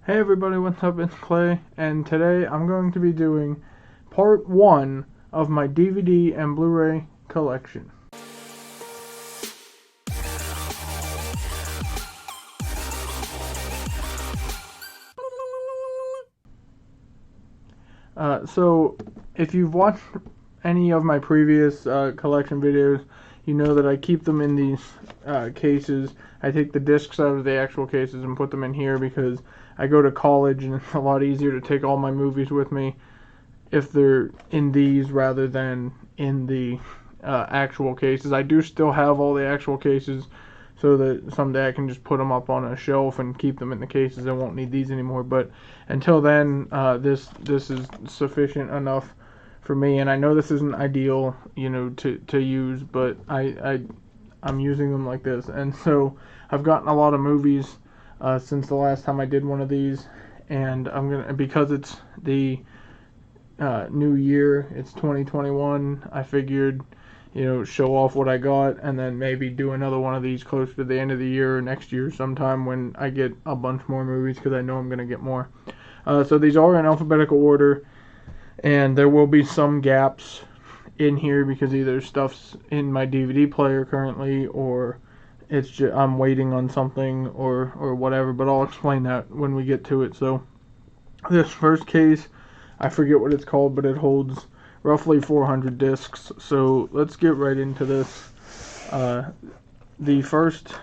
Hey everybody, what's up? It's Clay, and today I'm going to be doing part 1 of my DVD and Blu-ray collection. So, if you've watched any of my previous collection videos, you know that I keep them in these cases. I take the discs out of the actual cases and put them in here because I go to college and it's a lot easier to take all my movies with me if they're in these rather than in the actual cases. I do still have all the actual cases so that someday I can just put them up on a shelf and keep them in the cases. I won't need these anymore. But until then, this is sufficient enough for me. And I know this isn't ideal, to use, but I'm using them like this. And so I've gotten a lot of movies since the last time I did one of these, and because it's the new year, it's 2021, I figured, show off what I got, and then maybe do another one of these close to the end of the year or next year sometime when I get a bunch more movies, because I know I'm going to get more. So these are in alphabetical order, and there will be some gaps in here because either stuff's in my DVD player currently, or it's just I'm waiting on something, or whatever, but I'll explain that when we get to it. So this first case, I forget what it's called, but it holds roughly 400 discs. So let's get right into this. The first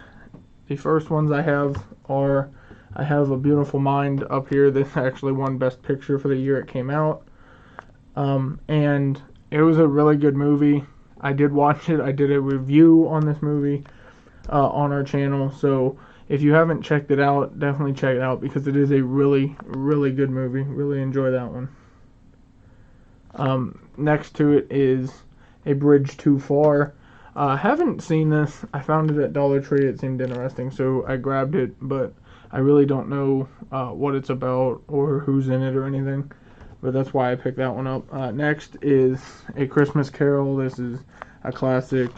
ones I have are, I have A Beautiful Mind up here. This actually won Best Picture for the year it came out. And it was a really good movie. I did watch it. I did a review on this movie on our channel. So if you haven't checked it out, definitely check it out because it is a really, really good movie. Really enjoy that one. Next to it is A Bridge Too Far. Haven't seen this. I found it at Dollar Tree. It seemed interesting, so I grabbed it, but I really don't know what it's about or who's in it or anything, but that's why I picked that one up. Next is A Christmas Carol. This is a classic,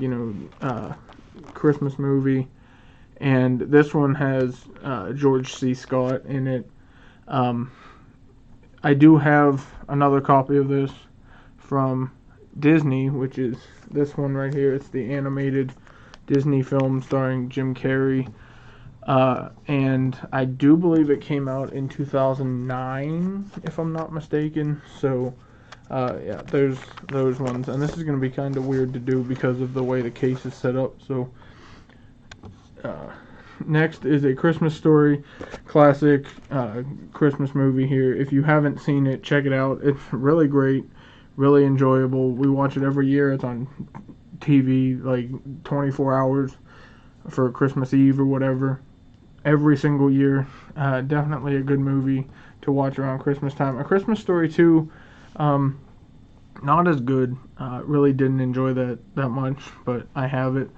Christmas movie, and this one has George C. Scott in it. I do have another copy of this from Disney, which is this one right here. It's the animated Disney film starring Jim Carrey, and I do believe it came out in 2009, if I'm not mistaken. So yeah, there's those ones, and this is going to be kind of weird to do because of the way the case is set up. So next is A Christmas Story, classic Christmas movie here. If you haven't seen it, check it out. It's really great, really enjoyable. We watch it every year. It's on TV like 24 hours for Christmas Eve or whatever. Every single year. Definitely a good movie to watch around Christmas time. A Christmas Story 2, not as good. Really didn't enjoy that much, but I have it.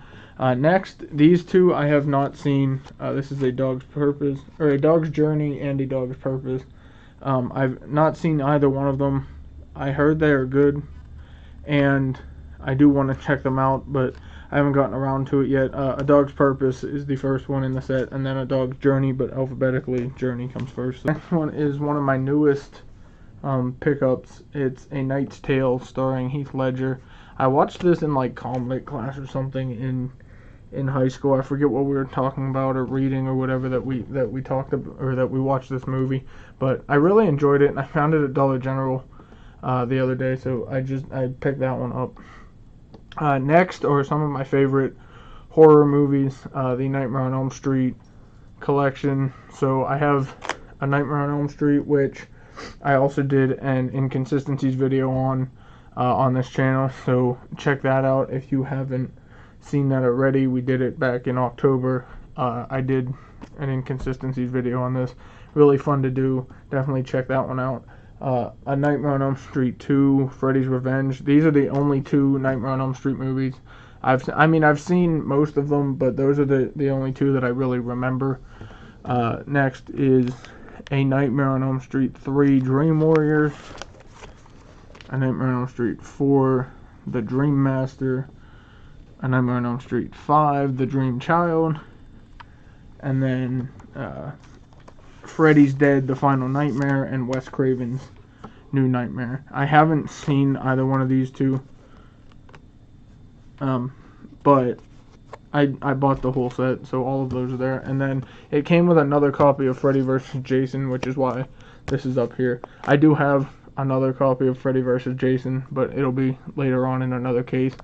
Next, these two I have not seen. This is A Dog's Purpose, or A Dog's Journey and A Dog's Purpose. I've not seen either one of them. I heard they are good, and I do want to check them out, but I haven't gotten around to it yet. A Dog's Purpose is the first one in the set, and then A Dog's Journey, but alphabetically, Journey comes first. The next one is one of my newest pickups. It's A Knight's Tale starring Heath Ledger. I watched this in like comic class or something in high school. I forget what we were talking about or reading or whatever that we talked about, or that we watched this movie, but I really enjoyed it, and I found it at Dollar General the other day, so I picked that one up. Next are some of my favorite horror movies, the Nightmare on Elm Street collection. So I have A Nightmare on Elm Street, which I also did an inconsistencies video on this channel, so check that out if you haven't seen that already. We did it back in October. I did an inconsistencies video on this. Really fun to do. Definitely check that one out. A Nightmare on Elm Street 2, Freddy's Revenge. These are the only two Nightmare on Elm Street movies. I've seen most of them, but those are the only two that I really remember. Next is A Nightmare on Elm Street 3, Dream Warriors. A Nightmare on Elm Street 4, The Dream Master. A Nightmare on Elm Street 5, The Dream Child. And then Freddy's Dead: The Final Nightmare and Wes Craven's New Nightmare. I haven't seen either one of these two, but I bought the whole set, so all of those are there. And then it came with another copy of Freddy vs. Jason, which is why this is up here. I do have another copy of Freddy vs. Jason, but it'll be later on in another case.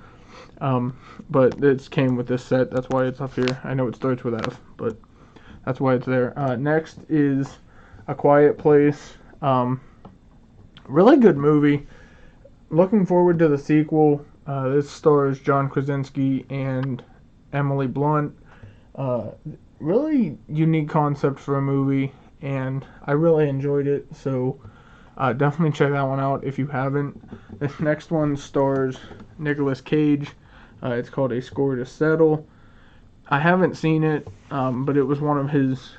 But this came with this set, that's why it's up here. I know it starts with F, but that's why it's there. Next is A Quiet Place. Really good movie. Looking forward to the sequel. This stars John Krasinski and Emily Blunt. Really unique concept for a movie, and I really enjoyed it, so definitely check that one out if you haven't. This next one stars Nicolas Cage. It's called A Score to Settle. I haven't seen it, but it was one of his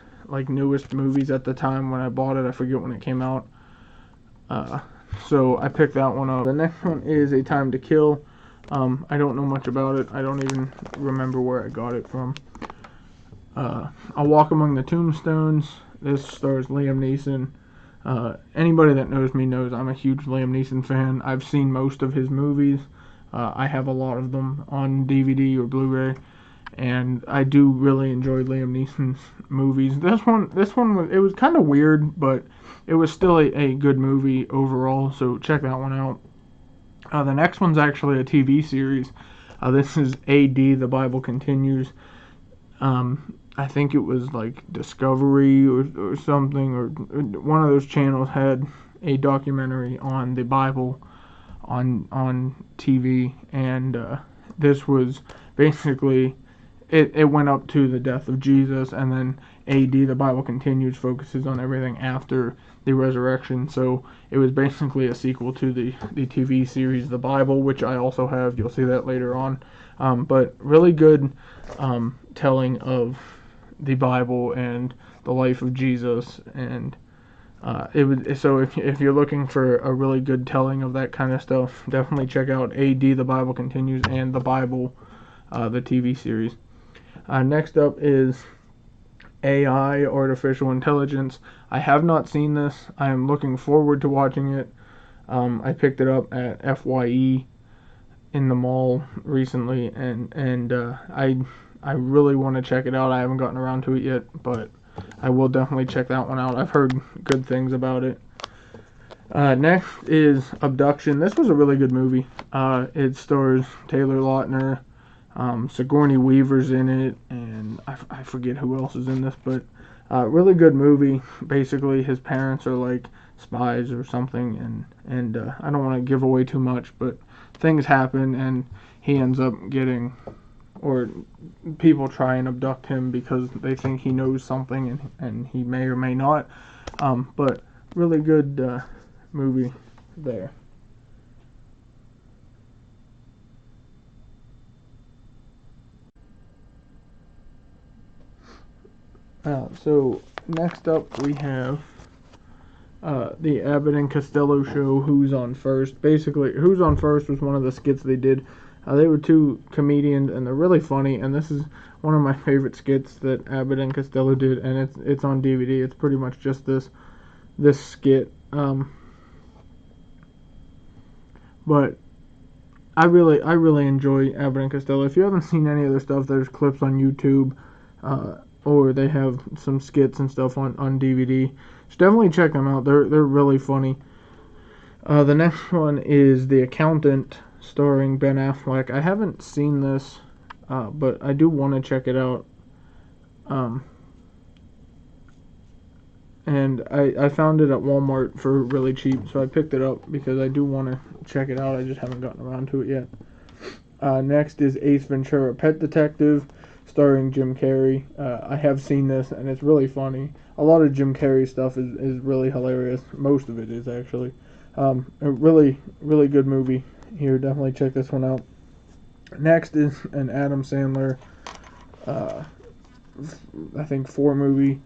newest movies at the time when I bought it. I forget when it came out. So I picked that one up. The next one is A Time to Kill. I don't know much about it. I don't even remember where I got it from. A Walk Among the Tombstones. This stars Liam Neeson. Anybody that knows me knows I'm a huge Liam Neeson fan. I've seen most of his movies. I have a lot of them on DVD or Blu-ray, and I do really enjoy Liam Neeson's movies. This one was kind of weird, but it was still a good movie overall, so check that one out. The next one's actually a TV series. This is A.D. The Bible Continues. I think it was Discovery or something, or one of those channels had a documentary on the Bible on TV, and this was basically it went up to the death of Jesus, and then A.D. The Bible Continues focuses on everything after the resurrection. So it was basically a sequel to the TV series The Bible, which I also have. You'll see that later on. But really good telling of the Bible and the life of Jesus, and if you're looking for a really good telling of that kind of stuff, definitely check out A.D. The Bible Continues and The Bible, the TV series. Next up is AI, Artificial Intelligence. I have not seen this. I am looking forward to watching it. I picked it up at FYE in the mall recently, and I really want to check it out. I haven't gotten around to it yet, but I will definitely check that one out. I've heard good things about it. Next is Abduction. This was a really good movie. It stars Taylor Lautner, Sigourney Weaver's in it, and I forget who else is in this, but really good movie. Basically, his parents are spies or something, and I don't want to give away too much, but things happen, and he ends up getting, or people try and abduct him because they think he knows something, and he may or may not. But really good movie there. So next up we have the Abbott and Costello show, Who's on First. Basically, Who's on First was one of the skits they did. They were two comedians, and they're really funny, and this is one of my favorite skits that Abbott and Costello did, and it's on DVD. It's pretty much just this skit. But I really enjoy Abbott and Costello. If you haven't seen any of their stuff, there's clips on YouTube, or they have some skits and stuff on DVD. So definitely check them out. They're really funny. The next one is The Accountant, starring Ben Affleck. I haven't seen this, but I do want to check it out. And I found it at Walmart for really cheap, so I picked it up because I do want to check it out. I just haven't gotten around to it yet. Next is Ace Ventura, Pet Detective, starring Jim Carrey. I have seen this, and it's really funny. A lot of Jim Carrey stuff is really hilarious. Most of it is, actually. A really, really good movie here. Definitely check this one out. Next is an Adam Sandler, I think 4-movie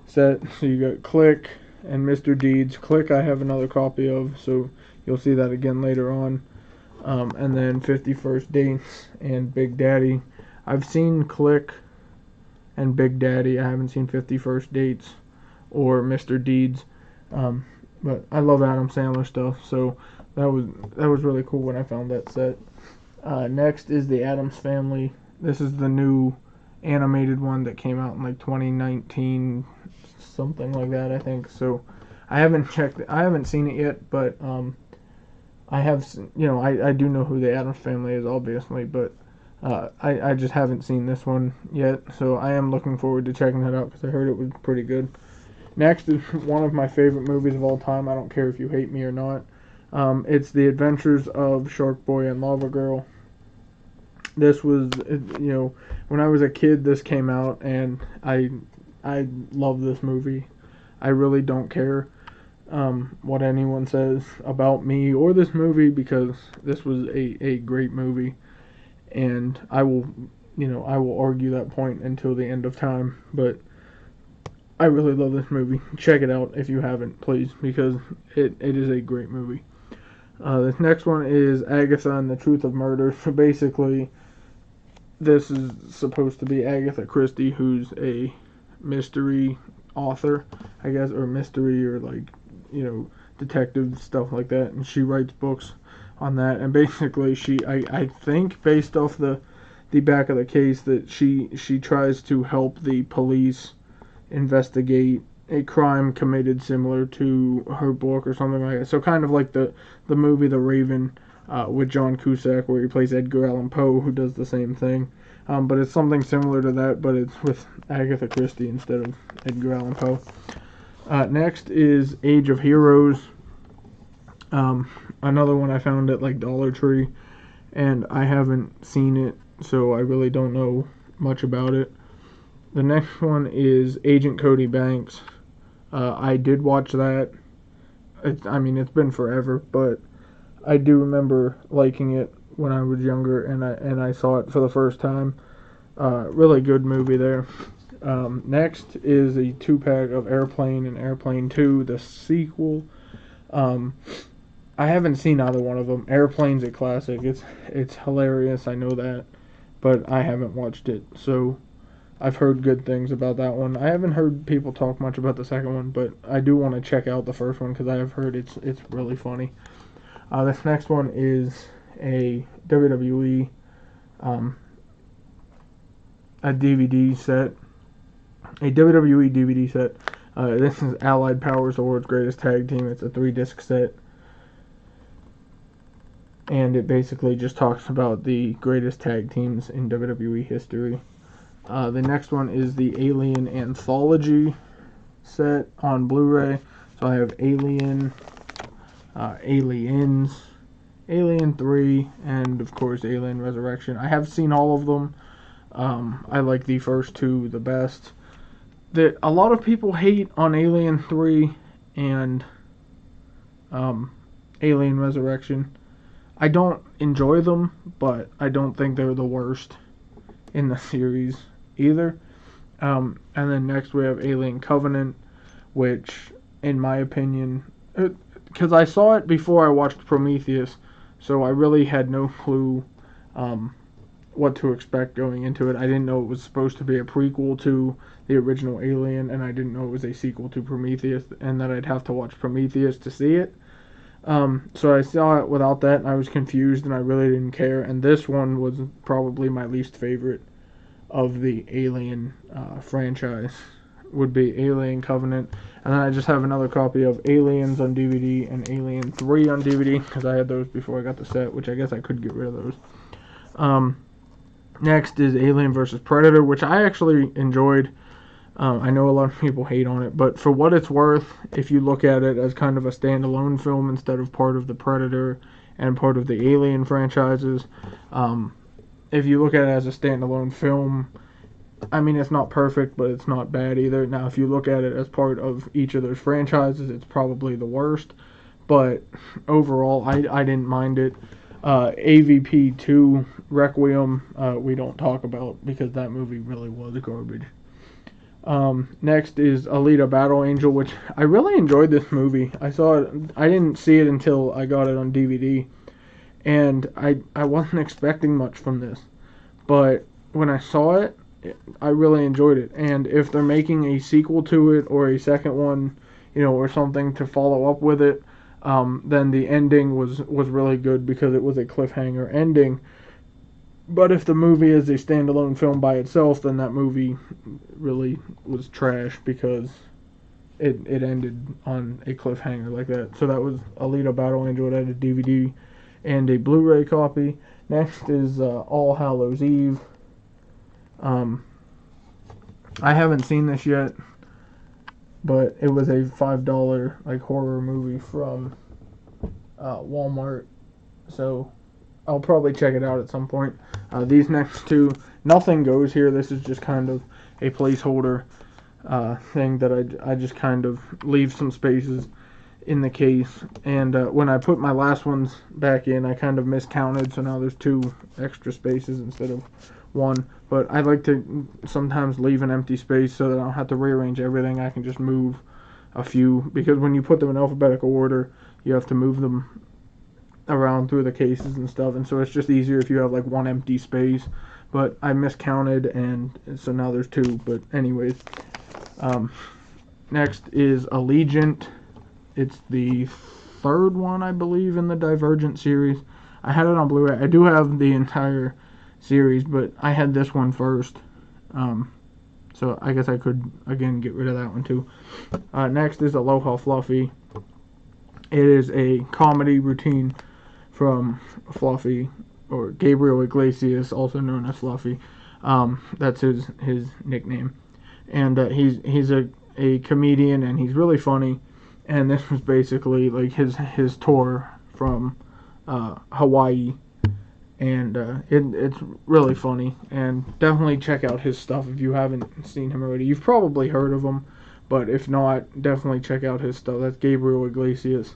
set. So you got Click and Mr. Deeds. Click I have another copy of, so you'll see that again later on. And then 50 First Dates and Big Daddy. I've seen Click and Big Daddy. I haven't seen 50 First Dates. or Mr. Deeds. But I love Adam Sandler stuff, so that was really cool when I found that set. Next is the Addams Family. This is the new animated one that came out in like 2019, something like that, I think. So I haven't seen it yet, but I have, I do know who the Addams Family is, obviously, but I just haven't seen this one yet. So I am looking forward to checking that out because I heard it was pretty good. Next is one of my favorite movies of all time. I don't care if you hate me or not. It's The Adventures of Shark Boy and Lava Girl. This was, when I was a kid, this came out, and I love this movie. I really don't care what anyone says about me or this movie because this was a great movie, and I will argue that point until the end of time. But I really love this movie. Check it out if you haven't, please, because it is a great movie. This next one is Agatha and the Truth of Murder. So basically, this is supposed to be Agatha Christie, who's a mystery author, I guess, or mystery or detective stuff like that. And she writes books on that. And basically, I think, based off the back of the case, that she tries to help the police investigate a crime committed similar to her book or something like that. So kind of like the movie The Raven with John Cusack, where he plays Edgar Allan Poe, who does the same thing. But it's something similar to that, but it's with Agatha Christie instead of Edgar Allan Poe. Next is Age of Heroes. Another one I found at Dollar Tree, and I haven't seen it, so I really don't know much about it. The next one is Agent Cody Banks. I did watch that. It's been forever, but I do remember liking it when I was younger, and I saw it for the first time. Really good movie there. Next is a 2-pack of Airplane and Airplane 2, the sequel. I haven't seen either one of them. Airplane's a classic. It's hilarious, I know that, but I haven't watched it, so I've heard good things about that one. I haven't heard people talk much about the second one, but I do want to check out the first one because I have heard it's really funny. This next one is a WWE a DVD set. A WWE DVD set. This is Allied Powers, the World's Greatest Tag Team. It's a 3-disc set. And it basically just talks about the greatest tag teams in WWE history. The next one is the Alien Anthology set on Blu-ray. So I have Alien, Aliens, Alien 3, and of course Alien Resurrection. I have seen all of them. I like the first two the best. A lot of people hate on Alien 3 and Alien Resurrection. I don't enjoy them, but I don't think they're the worst in the series either. And then next we have Alien Covenant, which, in my opinion, because I saw it before I watched Prometheus, so I really had no clue what to expect going into it. I didn't know it was supposed to be a prequel to the original Alien, and I didn't know it was a sequel to Prometheus, and that I'd have to watch Prometheus to see it. So I saw it without that, and I was confused, and I really didn't care. And this one was probably my least favorite of the Alien franchise, would be Alien Covenant. And then I just have another copy of Aliens on DVD and Alien 3 on DVD, because I had those before I got the set, which I guess I could get rid of those. Next is Alien vs. Predator, which I actually enjoyed. I know a lot of people hate on it, but for what it's worth, if you look at it as kind of a standalone film instead of part of the Predator and part of the Alien franchises, if you look at it as a standalone film, it's not perfect, but it's not bad either. Now, if you look at it as part of each of those franchises, it's probably the worst, but overall, I didn't mind it. AVP 2 Requiem, we don't talk about because that movie really was garbage. Next is Alita Battle Angel, which I really enjoyed this movie. I saw it, I didn't see it until I got it on DVD, and I wasn't expecting much from this, but when I saw it, I really enjoyed it. And if they're making a sequel to it or a second one, or something to follow up with it, then the ending was really good because it was a cliffhanger ending. But if the movie is a standalone film by itself, then that movie really was trash because it ended on a cliffhanger like that. So that was Alita Battle Angel. It had a DVD and a Blu-ray copy. Next is All Hallows Eve. I haven't seen this yet, but it was a $5 like horror movie from Walmart. So I'll probably check it out at some point. These next two, nothing goes here. This is just kind of a placeholder thing that I just kind of leave some spaces in the case. And when I put my last ones back in, I kind of miscounted, so now there's 2 extra spaces instead of 1. But I like to sometimes leave an empty space so that I don't have to rearrange everything. I can just move a few, because when you put them in alphabetical order, you have to move them around through the cases and stuff, and so it's just easier if you have like 1 empty space. But I miscounted, and so now there's 2. But anyways, next is Allegiant. It's the 3rd one, I believe, in the Divergent series. I had it on Blu-ray. I do have the entire series, but I had this one first. So I guess I could, again, get rid of that one too. Next is Aloha Fluffy. It is a comedy routine from Fluffy, or Gabriel Iglesias, also known as Fluffy. That's his nickname. And he's a comedian, and he's really funny. And this was basically like his tour from Hawaii, and it's really funny. And definitely check out his stuff if you haven't seen him already. You've probably heard of him, but if not, definitely check out his stuff. That's Gabriel Iglesias.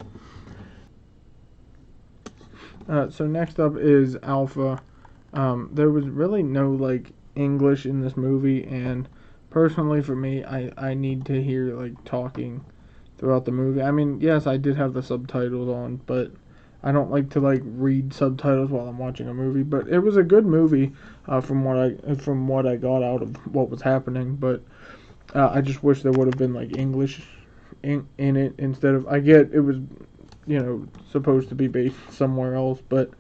So next up is Alpha. There was really no like English in this movie, and personally for me, I need to hear like talking throughout the movie. I mean, yes, I did have the subtitles on, but I don't like to like read subtitles while I'm watching a movie. But it was a good movie from what I got out of what was happening. But I just wish there would have been like English in it instead of. I get it was supposed to be based somewhere else, but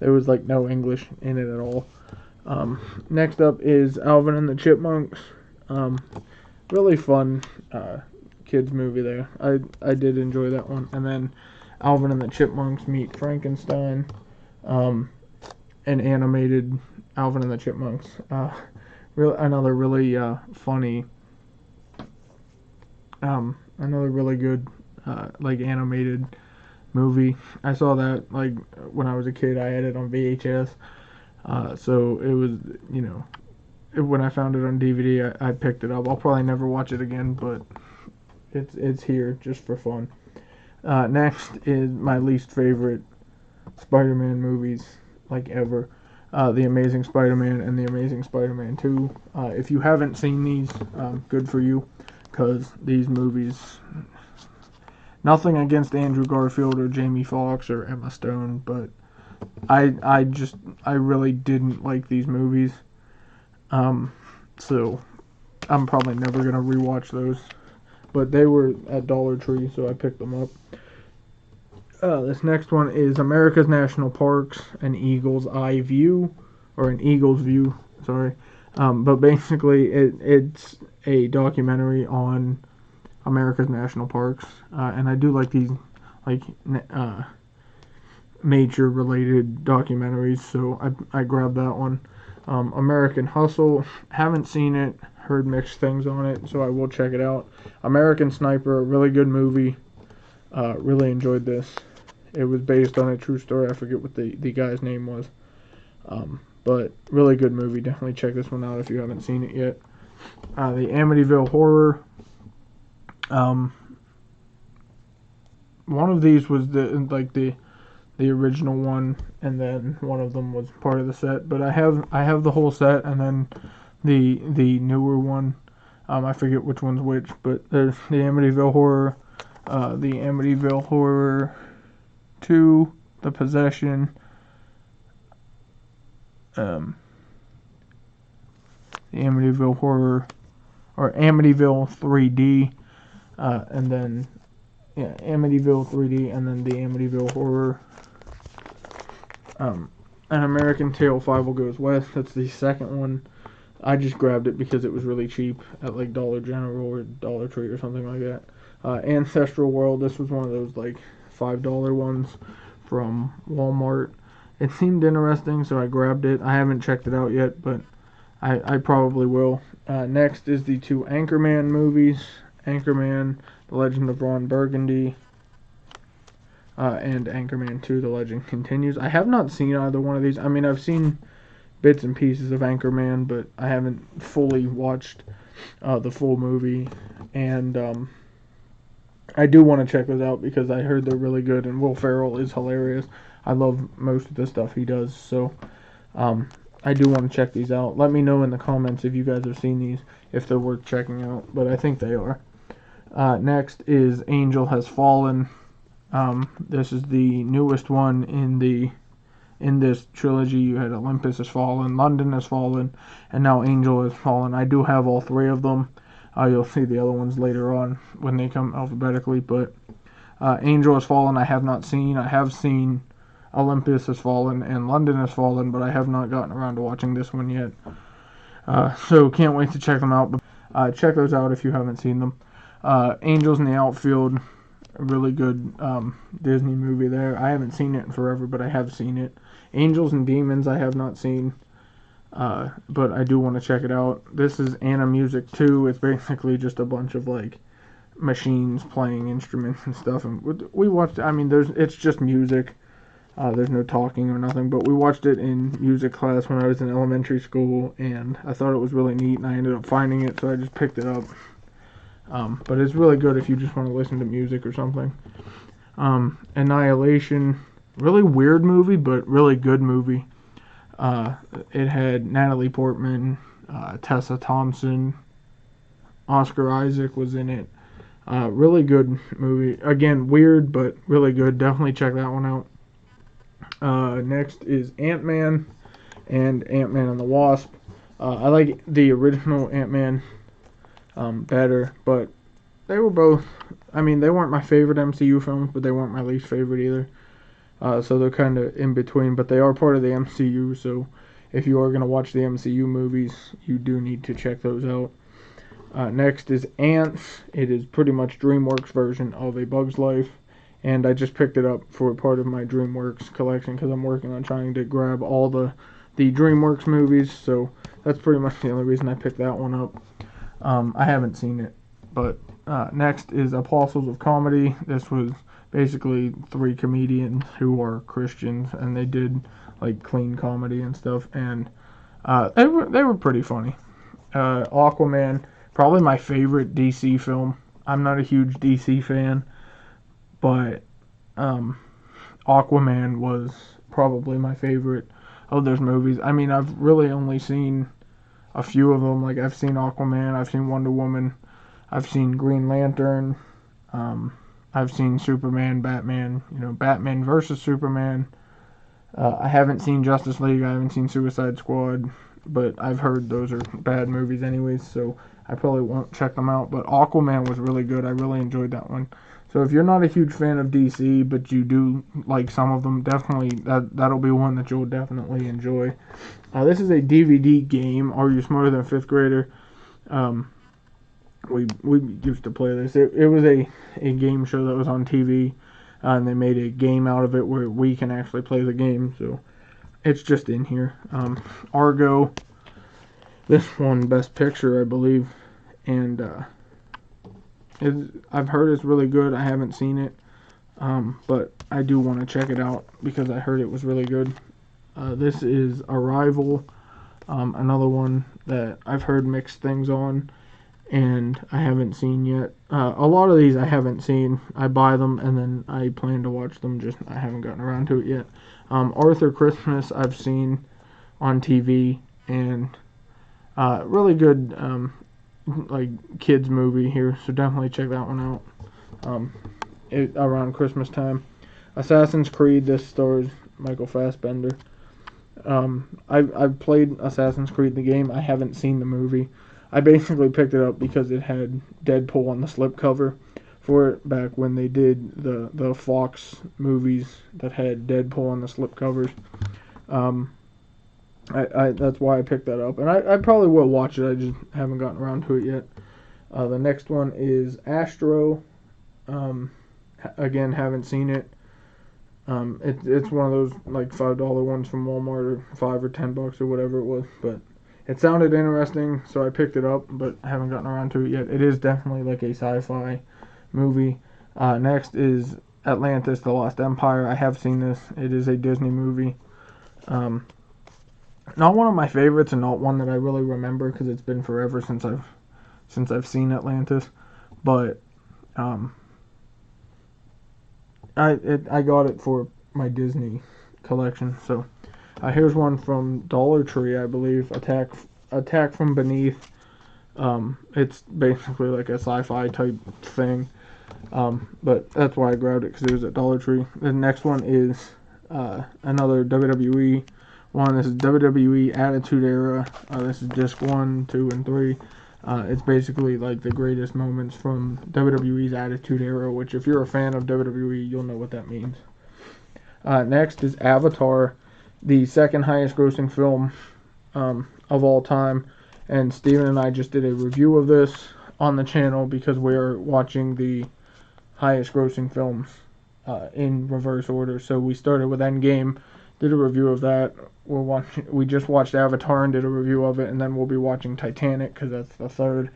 there was like no English in it at all. Next up is Alvin and the Chipmunks. Really fun kids movie there. I did enjoy that one. And then Alvin and the Chipmunks Meet Frankenstein, an animated Alvin and the Chipmunks. Another really funny, another really good like animated movie. I saw that like when I was a kid. I had it on VHS, so it was when I found it on DVD, I picked it up. I'll probably never watch it again, but it's here just for fun. Next is my least favorite Spider-Man movies like ever, The Amazing Spider-Man and The Amazing Spider-Man 2. If you haven't seen these, good for you, because these movies, nothing against Andrew Garfield or Jamie Foxx or Emma Stone, but I really didn't like these movies. So I'm probably never gonna rewatch those. But they were at Dollar Tree, so I picked them up. This next one is America's National Parks, an Eagle's Eye View, or an Eagle's View, sorry. But basically, it's a documentary on America's National Parks, and I do like these like nature-related documentaries, so I grabbed that one. American Hustle, haven't seen it, heard mixed things on it, so I will check it out. American Sniper, a really good movie. Really enjoyed this. It was based on a true story. I forget what the guy's name was. But really good movie. Definitely check this one out if you haven't seen it yet. The Amityville Horror. One of these was the original one, and then one of them was part of the set. But I have the whole set, and then the newer one. I forget which one's which, but there's the Amityville Horror, the Amityville Horror 2, The Possession, the Amityville Horror, or Amityville 3D, and then Amityville 3D, and then the Amityville Horror. An American Tail 5 Will Goes West. That's the second one. I just grabbed it because it was really cheap at like Dollar General or Dollar Tree or something like that. Ancestral World. This was one of those like $5 ones from Walmart. It seemed interesting, so I grabbed it. I haven't checked it out yet, but I probably will. Next is the 2 Anchorman movies. Anchorman, The Legend of Ron Burgundy, and Anchorman 2, The Legend Continues. I have not seen either one of these. I mean, I've seen bits and pieces of Anchorman, but I haven't fully watched the full movie. And I do want to check those out because I heard they're really good, and Will Ferrell is hilarious. I love most of the stuff he does, so I do want to check these out. Let me know in the comments if you guys have seen these, if they're worth checking out, but I think they are. Next is Angel Has Fallen. This is the newest one in this trilogy. You had Olympus Has Fallen, London Has Fallen, and now Angel Has Fallen. I do have all 3 of them. You'll see the other ones later on when they come alphabetically, but Angel Has Fallen I have not seen. I have seen Olympus Has Fallen and London Has Fallen, but I have not gotten around to watching this one yet. So can't wait to check them out. But check those out if you haven't seen them. Angels in the Outfield, a really good Disney movie there. I haven't seen it in forever, but I have seen it. Angels and Demons I have not seen, but I do want to check it out. This is Anna Music 2. It's basically just a bunch of like machines playing instruments and stuff. And we watched. I mean, it's just music. There's no talking or nothing, but we watched it in music class when I was in elementary school, and I thought it was really neat, and I ended up finding it, so I just picked it up. But it's really good if you just want to listen to music or something. Annihilation, really weird movie, but really good movie. It had Natalie Portman, Tessa Thompson, Oscar Isaac was in it. Really good movie. Again, weird, but really good. Definitely check that one out. Next is Ant-Man and Ant-Man and the Wasp. I like the original Ant-Man better, but they were both, I mean, they weren't my favorite MCU films, but they weren't my least favorite either. So they're kind of in between, but they are part of the MCU, so if you are going to watch the MCU movies, you do need to check those out. Next is Ants. It is pretty much DreamWorks' version of A Bug's Life, and I just picked it up for part of my DreamWorks collection because I'm working on trying to grab all the DreamWorks movies, so that's pretty much the only reason I picked that one up. I haven't seen it, but next is Apostles of Comedy. This was basically 3 comedians who are Christians, and they did like clean comedy and stuff, and they were pretty funny. Aquaman, probably my favorite DC film. I'm not a huge DC fan, but Aquaman was probably my favorite of those movies. I mean, I've really only seen a few of them. Like, I've seen Aquaman, I've seen Wonder Woman, I've seen Green Lantern, I've seen Superman, Batman, Batman versus Superman. I haven't seen Justice League, I haven't seen Suicide Squad, but I've heard those are bad movies anyways, so I probably won't check them out. But Aquaman was really good. I really enjoyed that one. So if you're not a huge fan of DC, but you do like some of them, definitely that'll be one that you'll definitely enjoy. This is a DVD game. Are You Smarter Than a Fifth Grader? We used to play this. It was a game show that was on TV, and they made a game out of it where we can actually play the game. So it's just in here. Argo. This won Best Picture, I believe, and I've heard it's really good. I haven't seen it, but I do want to check it out because I heard it was really good. This is Arrival, another one that I've heard mixed things on, and I haven't seen yet. A lot of these I haven't seen. I buy them and then I plan to watch them, just I haven't gotten around to it yet. Arthur Christmas I've seen on TV, and really good like kids movie here, so definitely check that one out around Christmas time. Assassin's Creed, this stars Michael Fassbender. I've played Assassin's Creed the game. I haven't seen the movie. I basically picked it up because it had Deadpool on the slipcover for it back when they did the Fox movies that had Deadpool on the slipcovers. Um, I that's why I picked that up, and I probably will watch it. I just haven't gotten around to it yet. The next one is Astro. Again, haven't seen it. It's one of those like $5 ones from Walmart, or $5 or $10 or whatever it was. But it sounded interesting, so I picked it up, but I haven't gotten around to it yet. It is definitely like a sci-fi movie. Next is Atlantis: The Lost Empire. I have seen this. It is a Disney movie. Not one of my favorites, and not one that I really remember because it's been forever since I've seen Atlantis. But I got it for my Disney collection. So here's one from Dollar Tree, I believe. Attack from Beneath. It's basically like a sci-fi type thing. But that's why I grabbed it, because it was at Dollar Tree. The next one is another WWE one. This is WWE Attitude Era. This is disc 1, 2, and 3. It's basically like the greatest moments from WWE's Attitude Era, which if you're a fan of WWE, you'll know what that means. Next is Avatar, the second highest grossing film of all time. And Steven and I just did a review of this on the channel because we're watching the highest grossing films in reverse order. So we started with Endgame, did a review of that. We just watched Avatar and did a review of it, and then we'll be watching Titanic because that's the third.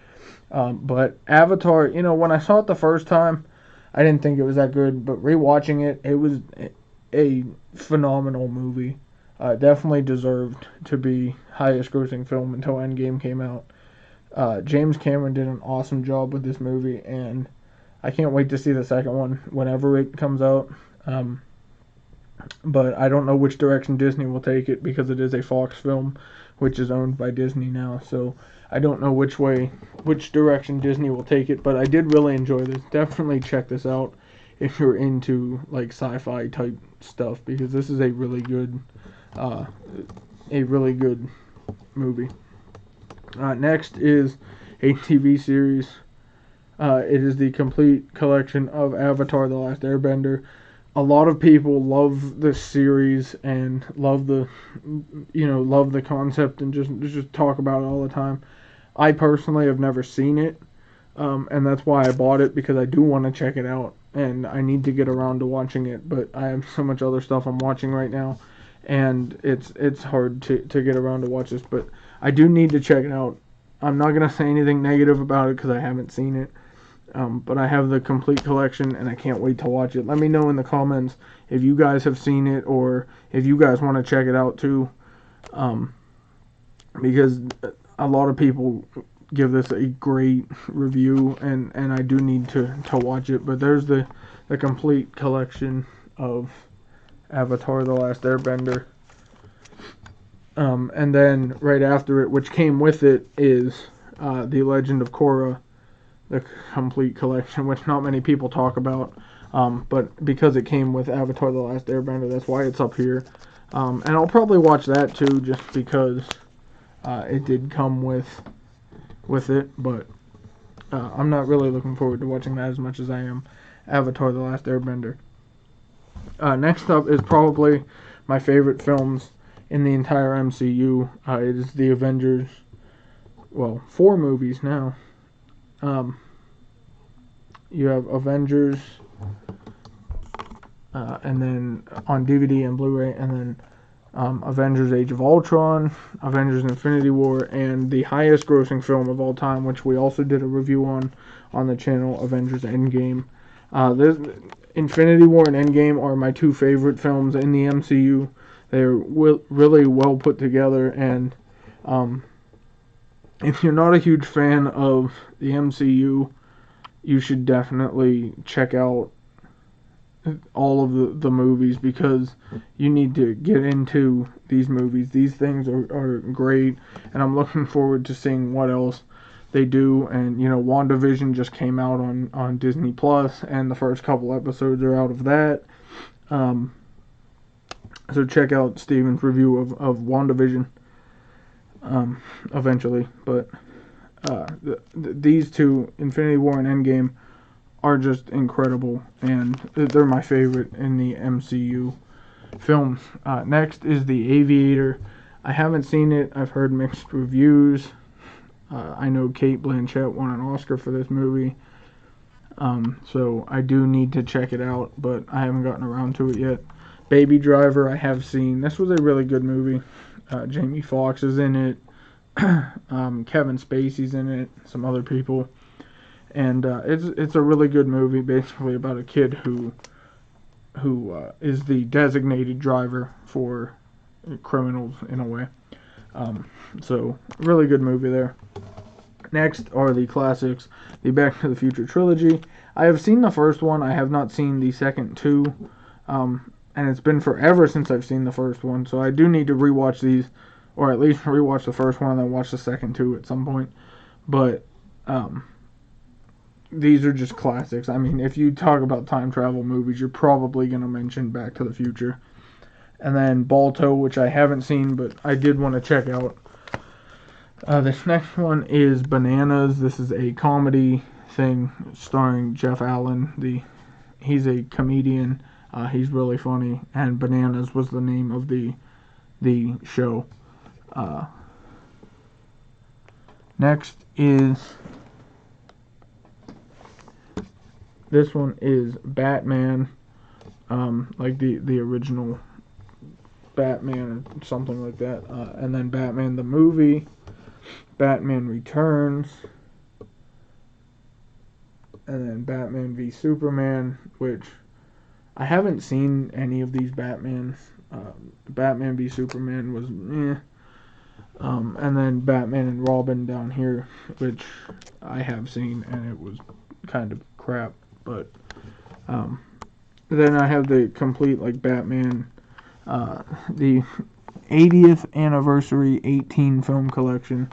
But Avatar, when I saw it the first time, I didn't think it was that good, but rewatching it, it was a phenomenal movie. Definitely deserved to be highest grossing film until Endgame came out. James Cameron did an awesome job with this movie, and I can't wait to see the second one whenever it comes out. But I don't know which direction Disney will take it, because it is a Fox film, which is owned by Disney now. So I don't know which direction Disney will take it. But I did really enjoy this. Definitely check this out if you're into like sci-fi type stuff, because this is a really good movie. Next is a TV series. It is the complete collection of Avatar: The Last Airbender. A lot of people love this series and love the concept and just talk about it all the time. I personally have never seen it, and that's why I bought it, because I do want to check it out, and I need to get around to watching it. But I have so much other stuff I'm watching right now, and it's hard to get around to watch this. But I do need to check it out. I'm not gonna say anything negative about it because I haven't seen it. But I have the complete collection, and I can't wait to watch it. Let me know in the comments if you guys have seen it, or if you guys want to check it out too. Because a lot of people give this a great review, and I do need to watch it. But there's the complete collection of Avatar: The Last Airbender. And then right after it, which came with it, is The Legend of Korra, the complete collection, which not many people talk about, but because it came with Avatar: The Last Airbender, that's why it's up here. And I'll probably watch that too, just because it did come with it, but I'm not really looking forward to watching that as much as I am Avatar: The Last Airbender. Next up is probably my favorite films in the entire MCU. It is the Avengers. Well, 4 movies now. You have Avengers, and then on DVD and Blu-ray, and then Avengers: Age of Ultron, Avengers: Infinity War, and the highest grossing film of all time, which we also did a review on the channel, Avengers: Endgame. This Infinity War and Endgame are my 2 favorite films in the MCU. They're really well put together, and if you're not a huge fan of the MCU, you should definitely check out all of the movies, because you need to get into these movies. These things are great, and I'm looking forward to seeing what else they do. And WandaVision just came out on Disney Plus, and the first couple episodes are out of that. So check out Steven's review of WandaVision eventually. But these two, Infinity War and Endgame, are just incredible, and they're my favorite in the MCU films. Next is The Aviator. I haven't seen it. I've heard mixed reviews. I know Cate Blanchett won an Oscar for this movie, so I do need to check it out, but I haven't gotten around to it yet. Baby Driver, I have seen. This was a really good movie. Jamie Foxx is in it. Kevin Spacey's in it. Some other people. And it's a really good movie, basically about a kid who is the designated driver for criminals in a way. So really good movie there. Next are the classics, the Back to the Future trilogy. I have seen the first one. I have not seen the second two, and it's been forever since I've seen the first one. So I do need to rewatch these, or at least rewatch the first one and then watch the second two at some point. But these are just classics. I mean, if you talk about time travel movies, you're probably going to mention Back to the Future. And then Balto, which I haven't seen, but I did want to check out. This next one is Bananas. This is a comedy thing starring Jeff Allen. He's a comedian. He's really funny. And Bananas was the name of the show. Next is... This one is Batman, like the original Batman or something like that. And then Batman the movie, Batman Returns, and then Batman v Superman, which I haven't seen any of these Batmans. Batman v Superman was meh. And then Batman and Robin down here, which I have seen, and it was kind of crap. But then I have the complete like Batman, the 80th anniversary 18 film collection.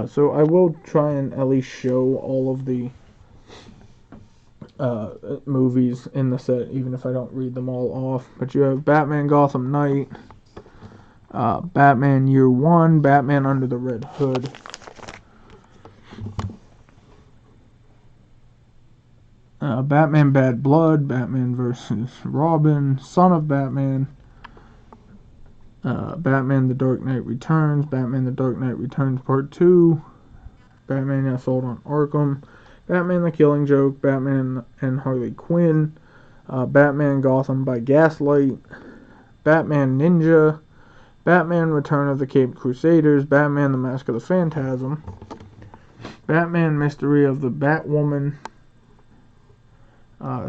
So I will try and at least show all of the movies in the set, even if I don't read them all off. But you have Batman Gotham Knight, Batman Year One, Batman Under the Red Hood, Batman Bad Blood, Batman vs. Robin, Son of Batman, Batman The Dark Knight Returns, Batman The Dark Knight Returns Part 2, Batman Assault on Arkham, Batman The Killing Joke, Batman and Harley Quinn, Batman Gotham by Gaslight, Batman Ninja, Batman Return of the Caped Crusaders, Batman The Mask of the Phantasm, Batman Mystery of the Batwoman,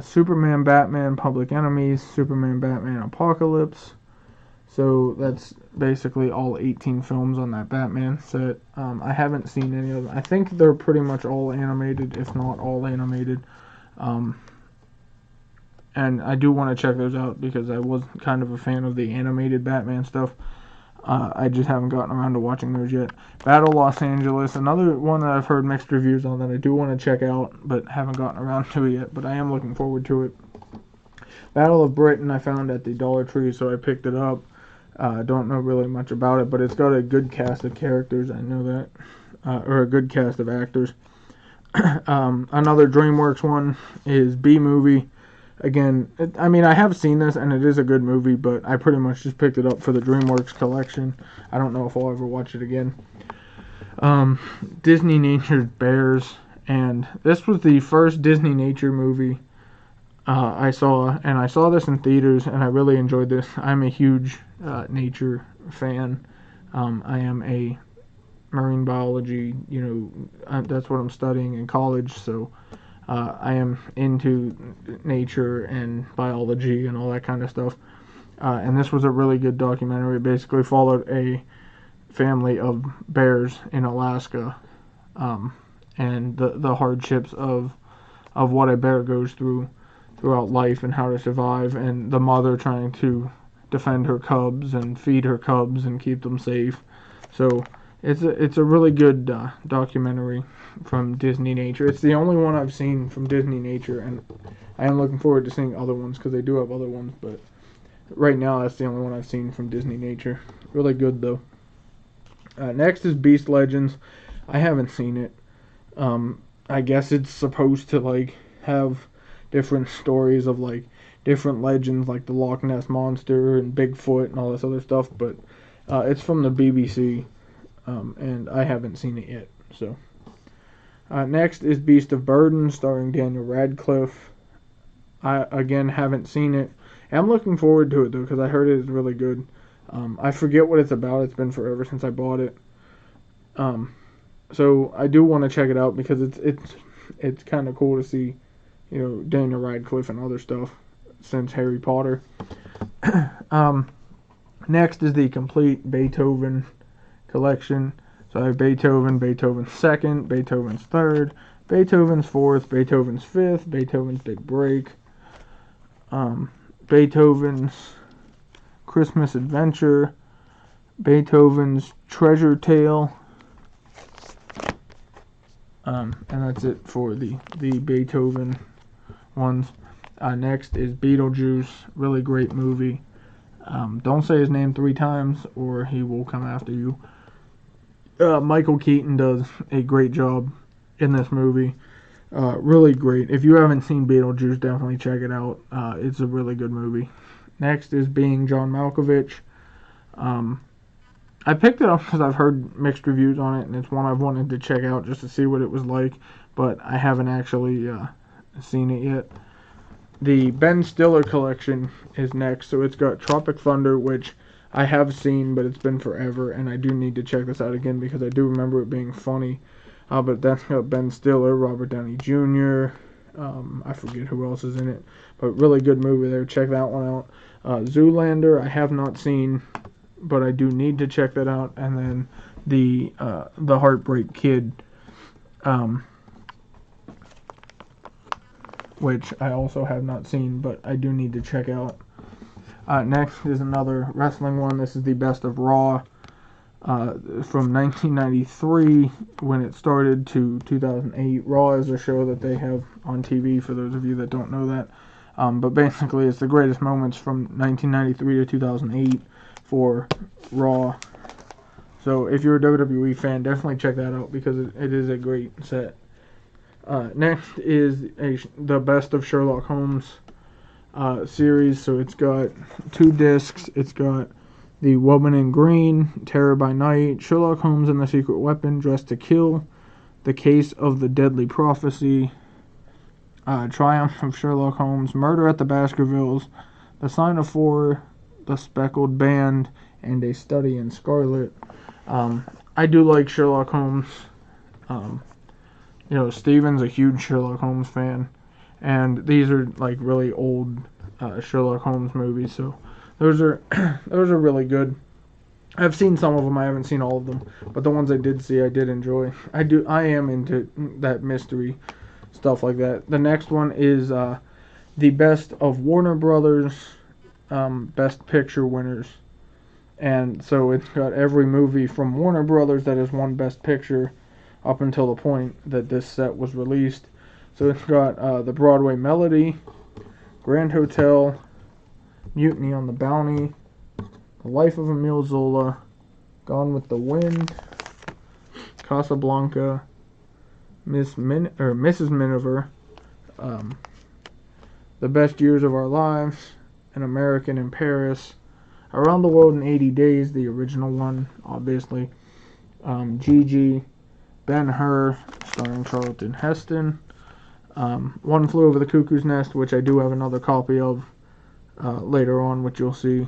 Superman, Batman, Public Enemies, Superman, Batman, Apocalypse. So that's basically all 18 films on that Batman set. I haven't seen any of them. I think they're pretty much all animated, if not all animated. And I do want to check those out because I was kind of a fan of the animated Batman stuff. I just haven't gotten around to watching those yet. Battle Los Angeles, another one that I've heard mixed reviews on that I do want to check out, but haven't gotten around to it yet, but I am looking forward to it. Battle of Britain I found at the Dollar Tree, so I picked it up. I don't know really much about it, but it's got a good cast of characters, I know that, or a good cast of actors. Another DreamWorks one is B-Movie. Again, I mean, I have seen this, and it is a good movie, but I pretty much just picked it up for the DreamWorks collection. I don't know if I'll ever watch it again. Disney Nature's Bears, and this was the first Disney Nature movie I saw, and I saw this in theaters, and I really enjoyed this. I'm a huge nature fan. I am a marine biology, that's what I'm studying in college, so I am into nature and biology and all that kind of stuff. And this was a really good documentary. It basically followed a family of bears in Alaska, and the hardships of what a bear goes through throughout life and how to survive, and the mother trying to defend her cubs and feed her cubs and keep them safe. So it's a really good documentary from Disney Nature. It's the only one I've seen from Disney Nature, and I am looking forward to seeing other ones because they do have other ones, but Right now, that's the only one I've seen from Disney Nature. Really good though. Next is Beast Legends. I haven't seen it. I guess it's supposed to like have different stories of like different legends, like the Loch Ness monster and Bigfoot and all this other stuff. But it's from the BBC, and I haven't seen it yet. So next is Beast of Burden, starring Daniel Radcliffe. I again haven't seen it. I'm looking forward to it though because I heard it is really good. I forget what it's about. It's been forever since I bought it. So I do want to check it out because it's kind of cool to see, Daniel Radcliffe and other stuff since Harry Potter. Next is the complete Beethoven collection. So I have Beethoven, Beethoven's second, Beethoven's third, Beethoven's fourth, Beethoven's fifth, Beethoven's Big Break, Beethoven's Christmas Adventure, Beethoven's Treasure Tale, and that's it for the Beethoven ones. Next is Beetlejuice, really great movie. Don't say his name 3 times or he will come after you. Michael Keaton does a great job in this movie. Really great. If you haven't seen Beetlejuice, definitely check it out. It's a really good movie. Next is Being John Malkovich. I picked it up because I've heard mixed reviews on it, and it's one I've wanted to check out just to see what it was like, but I haven't actually seen it yet. The Ben Stiller collection is next, so it's got Tropic Thunder, which I have seen, but it's been forever, and I do need to check this out again because I do remember it being funny. But that's got Ben Stiller, Robert Downey Jr., I forget who else is in it, but really good movie there. Check that one out. Zoolander, I have not seen, but I do need to check that out. And then the Heartbreak Kid, which I also have not seen, but I do need to check out. Next is another wrestling one. This is the Best of Raw from 1993 when it started to 2008. Raw is a show that they have on TV for those of you that don't know that. But basically, it's the greatest moments from 1993 to 2008 for Raw. So if you're a WWE fan, definitely check that out because it is a great set. Next is the Best of Sherlock Holmes series. So it's got 2 discs. It's got The Woman in Green, Terror by Night, Sherlock Holmes and the Secret Weapon, Dressed to Kill, The Case of the Deadly Prophecy, Triumph of Sherlock Holmes, Murder at the Baskervilles, The Sign of 4, The Speckled Band, and A Study in Scarlet. I do like Sherlock Holmes. Steven's a huge Sherlock Holmes fan, and these are like really old Sherlock Holmes movies, so those are really good. I've seen some of them. I haven't seen all of them, but the ones I did see, I did enjoy. I am into that mystery stuff like that. The next one is the Best of Warner Brothers Best Picture winners, and so it's got every movie from Warner Brothers that has won Best Picture up until the point that this set was released. So it's got The Broadway Melody, Grand Hotel, Mutiny on the Bounty, The Life of Emile Zola, Gone with the Wind, Casablanca, Mrs. Miniver, The Best Years of Our Lives, An American in Paris, Around the World in 80 Days, the original one, obviously, Gigi, Ben-Hur, starring Charlton Heston, One Flew Over the Cuckoo's Nest, which I do have another copy of later on, which you'll see,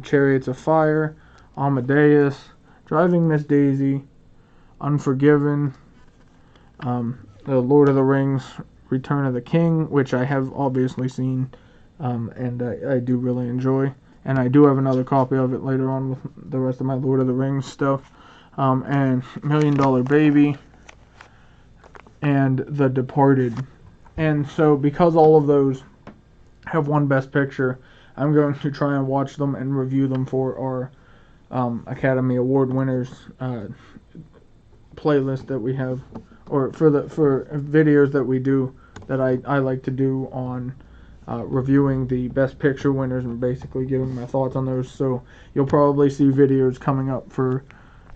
Chariots of Fire, Amadeus, Driving Miss Daisy, Unforgiven, The Lord of the Rings, Return of the King, which I have obviously seen, and I do really enjoy. And I do have another copy of it later on with the rest of my Lord of the Rings stuff. And $1 Million Baby, and The Departed. And so because all of those have won Best Picture, I'm going to try and watch them and review them for our Academy Award winners playlist that we have, or for videos that we do that I like to do on reviewing the Best Picture winners and basically giving my thoughts on those. So you'll probably see videos coming up for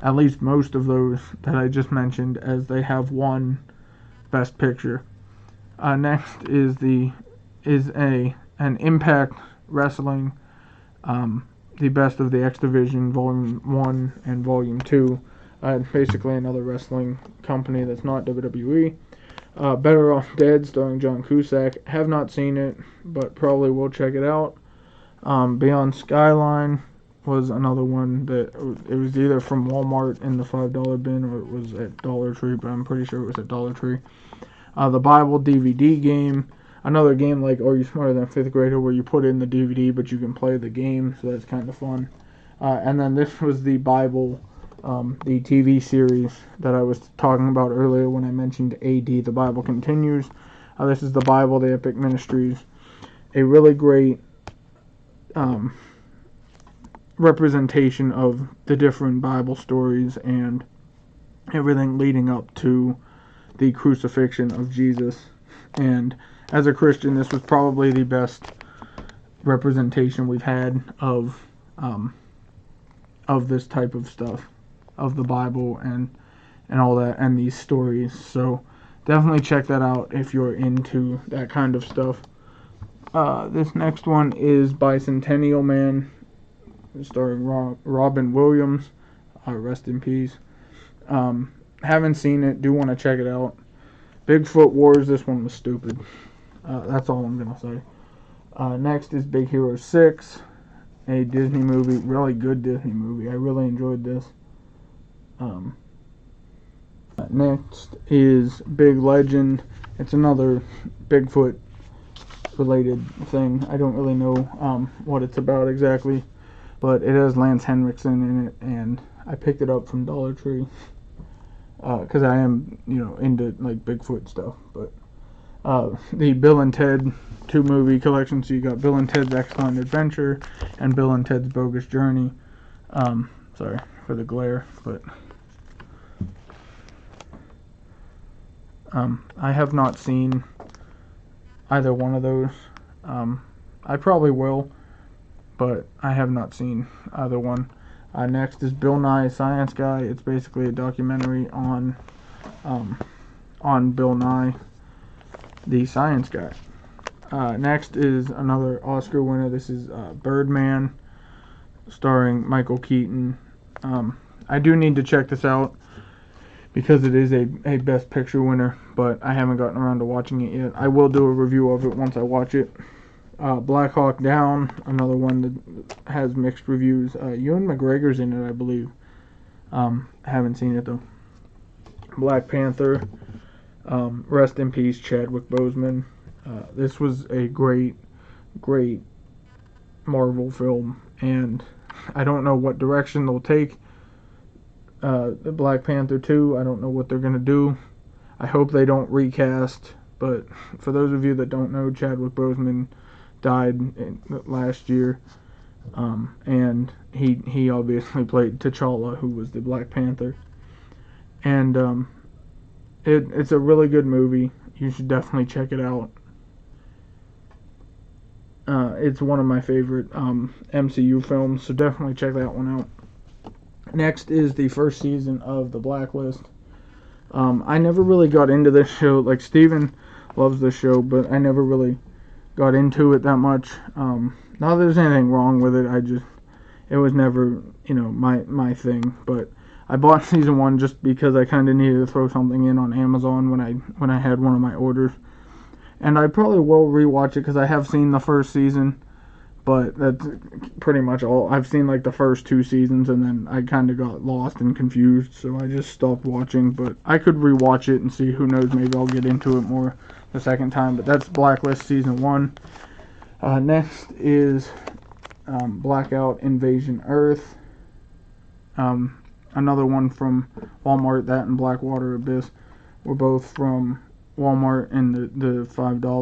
at least most of those that I just mentioned, as they have won Best Picture. Next is an Impact Wrestling, the Best of the X Division Volume 1 and Volume 2. Basically another wrestling company that's not WWE. Better Off Dead, starring John Cusack. Have not seen it, but probably will check it out. Beyond Skyline was another one that it was either from Walmart in the $5 bin or it was at Dollar Tree, but I'm pretty sure it was at Dollar Tree. The Bible DVD game. Another game like Are You Smarter Than a Fifth Grader, where you put in the DVD but you can play the game, so that's kind of fun. And then this was the Bible, the TV series that I was talking about earlier when I mentioned AD, The Bible Continues. This is the Bible, the Epic Ministries. A really great representation of the different Bible stories and everything leading up to the crucifixion of Jesus. And as a Christian, this was probably the best representation we've had of this type of stuff, of the Bible and all that, and these stories. So definitely check that out if you're into that kind of stuff. This next one is Bicentennial Man, starring Robin Williams. Rest in peace. Haven't seen it. Do want to check it out. Bigfoot Wars. This one was stupid. That's all I'm gonna say. Next is Big Hero 6, a Disney movie. Really good Disney movie. I really enjoyed this. Next is Big Legend. It's another Bigfoot related thing. I don't really know what it's about exactly, but it has Lance Henriksen in it, and I picked it up from Dollar Tree because I am, into like Bigfoot stuff. But the Bill and Ted 2 movie collection. So you got Bill and Ted's Excellent Adventure and Bill and Ted's Bogus Journey. Sorry for the glare, but I have not seen either one of those. I probably will, but I have not seen either one. Next is Bill Nye Science Guy. It's basically a documentary on Bill Nye, the science guy. Next is another Oscar winner. This is Birdman, starring Michael Keaton. I do need to check this out because it is a Best Picture winner, but I haven't gotten around to watching it yet. I will do a review of it once I watch it. Black Hawk Down, another one that has mixed reviews. Ewan McGregor's in it, I believe. Haven't seen it though. Black Panther. Rest in peace, Chadwick Boseman. This was a great Marvel film, and I don't know what direction they'll take the Black Panther 2. I don't know what they're going to do. I hope they don't recast, but for those of you that don't know, Chadwick Boseman died last year, and he obviously played T'Challa, who was the Black Panther, and it's a really good movie. You should definitely check it out. It's one of my favorite MCU films, so definitely check that one out. Next is the first season of The Blacklist. I never really got into this show. Like, Steven loves this show, but I never really got into it that much. Not that there's anything wrong with it. It was never, my thing. But I bought season 1 just because I kind of needed to throw something in on Amazon when I had one of my orders. And I probably will rewatch it because I have seen the first season, but that's pretty much all. I've seen like the first 2 seasons, and then I kind of got lost and confused, so I just stopped watching. But I could rewatch it and see. Who knows? Maybe I'll get into it more the second time. But that's Blacklist season 1. Next is Blackout Invasion Earth. Another one from Walmart. That and Blackwater Abyss were both from Walmart in the $5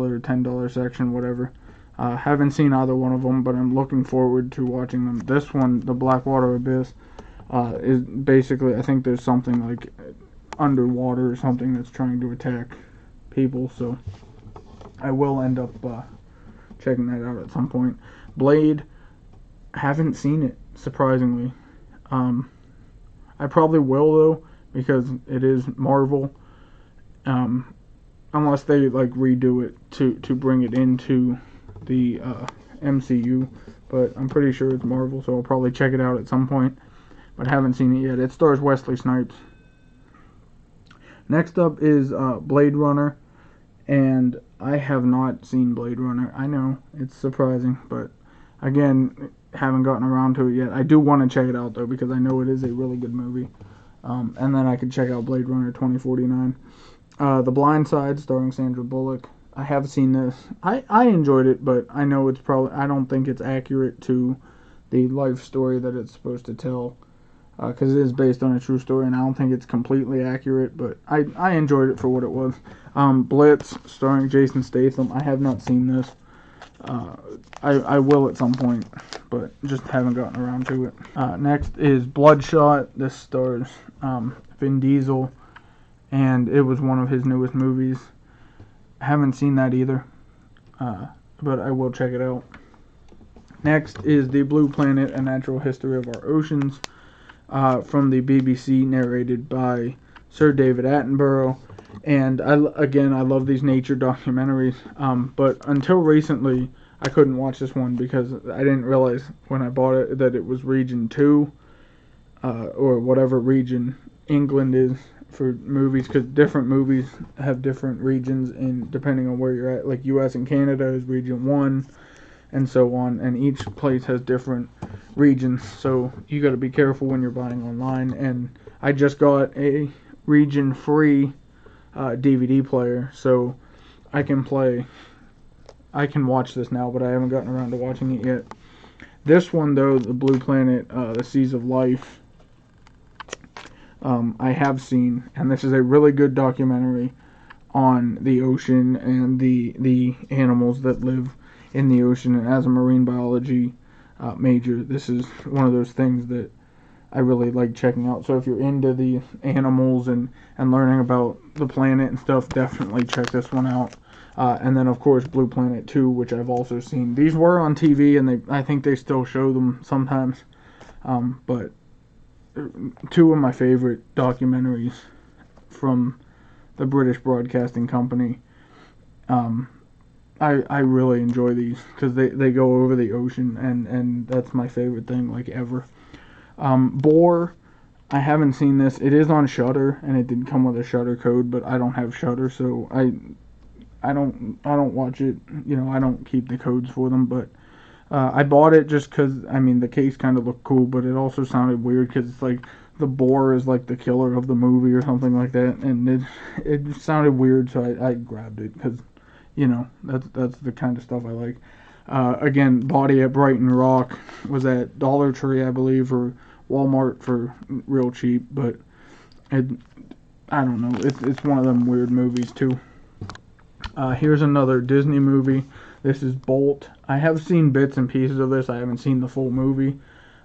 or $10 section, whatever. Haven't seen either one of them, but I'm looking forward to watching them. This one, the Blackwater Abyss, is basically, I think there's something like underwater or something that's trying to attack people, so I will end up checking that out at some point. Blade, haven't seen it, surprisingly. I probably will, though, because it is Marvel. Unless they like redo it to bring it into the MCU, but I'm pretty sure it's Marvel, so I'll probably check it out at some point, but haven't seen it yet. It stars Wesley Snipes. Next up is Blade Runner, and I have not seen Blade Runner. I know, it's surprising, but again, haven't gotten around to it yet. I do want to check it out, though, because I know it is a really good movie. And then I could check out Blade Runner 2049. The Blind Side, starring Sandra Bullock. I have seen this. I enjoyed it, but I know it's probably, I don't think it's accurate to the life story that it's supposed to tell, because it is based on a true story, and I don't think it's completely accurate, but I enjoyed it for what it was. Blitz, starring Jason Statham. I have not seen this. I will at some point, but just haven't gotten around to it. Next is Bloodshot. This stars Vin Diesel, and it was one of his newest movies. Haven't seen that either, but I will check it out. Next is The Blue Planet, A Natural History of Our Oceans, from the BBC, narrated by Sir David Attenborough. And I love these nature documentaries, but until recently, I couldn't watch this one because I didn't realize when I bought it that it was Region 2, or whatever region England is for movies, because different movies have different regions in depending on where you're at. Like US and Canada is Region 1, and so on, and each place has different regions, so you got to be careful when you're buying online. And I just got a region-free DVD player, so I can watch this now, but I haven't gotten around to watching it yet. This one, though, The Blue Planet, The Seas of Life, I have seen, and this is a really good documentary on the ocean and the animals that live in the ocean. And as a marine biology major, this is one of those things that I really like checking out. So if you're into the animals and learning about the planet and stuff, definitely check this one out. And then, of course, Blue Planet 2, which I've also seen. These were on TV, and I think they still show them sometimes. But two of my favorite documentaries from the British Broadcasting Company. I really enjoy these because they go over the ocean, and that's my favorite thing, like, ever. Boar, I haven't seen this. It is on Shudder, and it did come with a Shudder code, but I don't have Shudder, so I don't watch it. You know, I don't keep the codes for them, but I bought it just because, I mean, the case kind of looked cool, but it also sounded weird because it's like the boar is like the killer of the movie or something like that, and it sounded weird, so I grabbed it because, you know, that's the kind of stuff I like. Again, Body at Brighton Rock was at Dollar Tree, I believe, or Walmart for real cheap, but I don't know, it's one of them weird movies too. Here's another Disney movie. This is Bolt. I have seen bits and pieces of this. I haven't seen the full movie,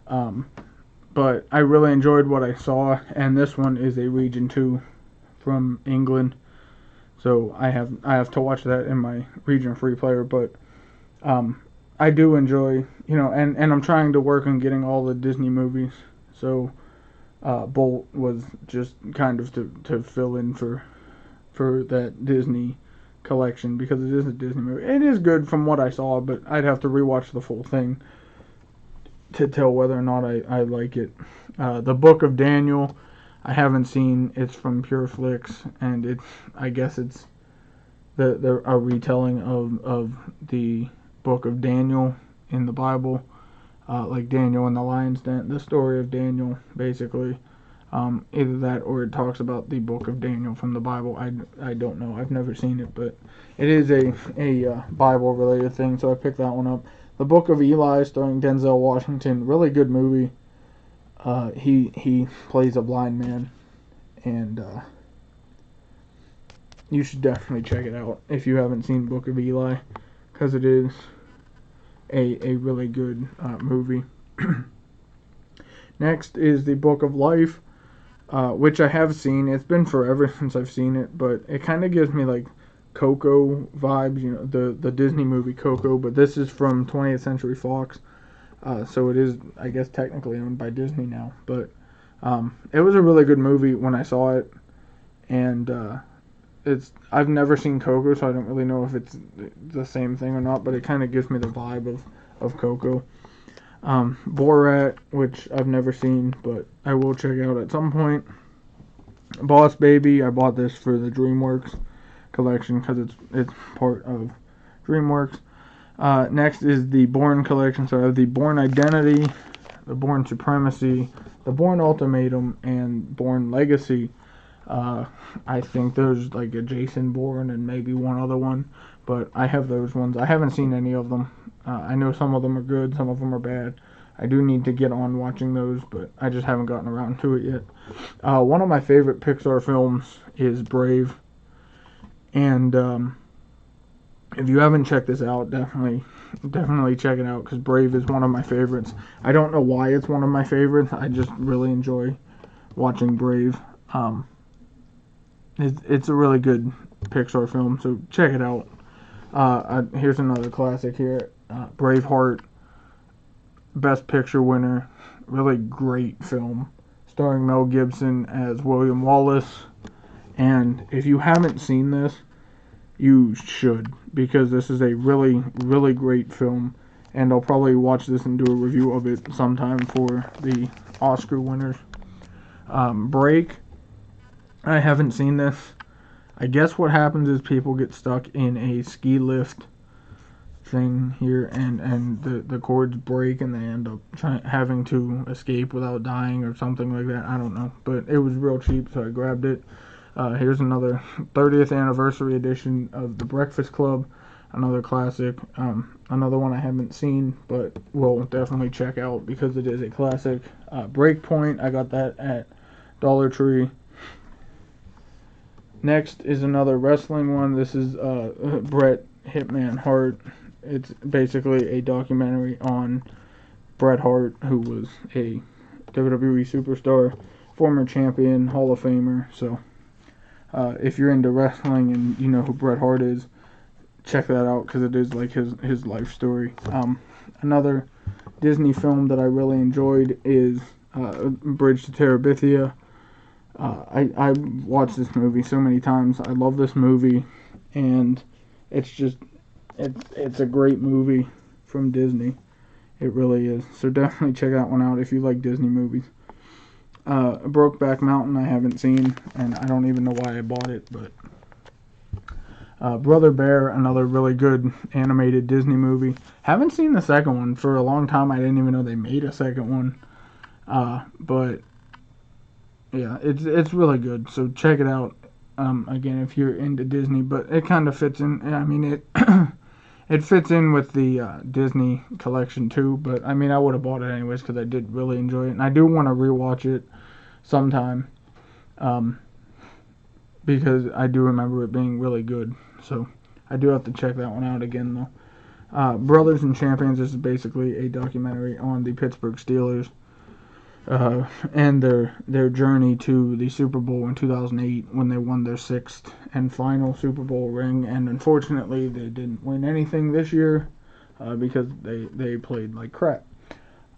but I really enjoyed what I saw, and this one is a Region 2 from England, so I have to watch that in my Region Free player, but I do enjoy, you know, and I'm trying to work on getting all the Disney movies, so Bolt was just kind of to fill in for that Disney collection, because it is a Disney movie. It is good from what I saw, but I'd have to rewatch the full thing to tell whether or not I like it. The Book of Daniel, I haven't seen. It's from Pure Flix, and I guess it's a retelling of the Book of Daniel in the Bible, like Daniel and the Lion's Den, the story of Daniel, basically. Either that or it talks about the Book of Daniel from the Bible. I don't know. I've never seen it, but it is a Bible related thing, so I picked that one up. The Book of Eli, starring Denzel Washington, really good movie. He plays a blind man, and you should definitely check it out if you haven't seen Book of Eli, because it is a really good movie. Next is The Book of Life, which I have seen. It's been forever since I've seen it, but it kind of gives me like Coco vibes, the Disney movie Coco, but this is from 20th Century Fox, so it is, I guess, technically owned by Disney now. But it was a really good movie when I saw it, and I've never seen Coco, so I don't really know if it's the same thing or not, but it kind of gives me the vibe of Coco. Borat, which I've never seen, but I will check out at some point. Boss Baby, I bought this for the DreamWorks collection because it's part of DreamWorks. Next is the Bourne collection, so I have the Bourne Identity, the Bourne Supremacy, the Bourne Ultimatum, and Bourne Legacy. I think there's like a Jason Bourne and maybe one other one, but I have those ones. I haven't seen any of them. I know some of them are good, some of them are bad. I do need to get on watching those, but I just haven't gotten around to it yet. One of my favorite Pixar films is Brave, and if you haven't checked this out, definitely check it out, because Brave is one of my favorites. I don't know why it's one of my favorites. I just really enjoy watching Brave. It's a really good Pixar film, so check it out. Here's another classic here, Braveheart, Best Picture winner, really great film, starring Mel Gibson as William Wallace. And if you haven't seen this, you should, because this is a really, really great film, and I'll probably watch this and do a review of it sometime for the Oscar winners. Break, I haven't seen this. I guess what happens is people get stuck in a ski lift thing here, and the cords break, and they end up having to escape without dying or something like that. I don't know, but it was real cheap, so I grabbed it. Here's another 30th anniversary edition of The Breakfast Club, another classic. Another one I haven't seen, but will definitely check out because it is a classic. Breakpoint, I got that at Dollar Tree. Next is another wrestling one. This is Bret Hitman Hart. It's basically a documentary on Bret Hart, who was a WWE superstar, former champion, Hall of Famer. So if you're into wrestling and you know who Bret Hart is, check that out, because it is like his life story. Another Disney film that I really enjoyed is Bridge to Terabithia. I watched this movie so many times. I love this movie, and it's a great movie from Disney. It really is. So definitely check that one out if you like Disney movies. Brokeback Mountain I haven't seen, and I don't even know why I bought it, but Brother Bear, another really good animated Disney movie. Haven't seen the second one for a long time. I didn't even know they made a second one. But yeah, it's really good. So check it out. Again, if you're into Disney, but it kind of fits in. I mean, it it fits in with the Disney collection too. But I mean, I would have bought it anyways because I did really enjoy it, and I do want to rewatch it sometime. Because I do remember it being really good. So I do have to check that one out again, though. Brothers and Champions is basically a documentary on the Pittsburgh Steelers and their journey to the Super Bowl in 2008 when they won their 6th and final Super Bowl ring. And unfortunately, they didn't win anything this year because they played like crap.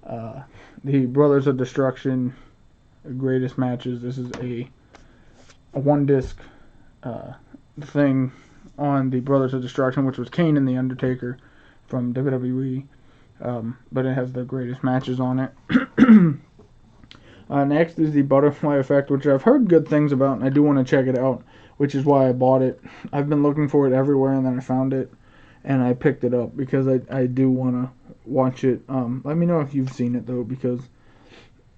The Brothers of Destruction, the greatest matches. This is a one-disc thing on the Brothers of Destruction, which was Kane and The Undertaker from WWE, but it has the greatest matches on it. Next is the Butterfly Effect, which I've heard good things about, and I do want to check it out, which is why I bought it. I've been looking for it everywhere, and then I found it, and I picked it up because I do want to watch it. Let me know if you've seen it, though, because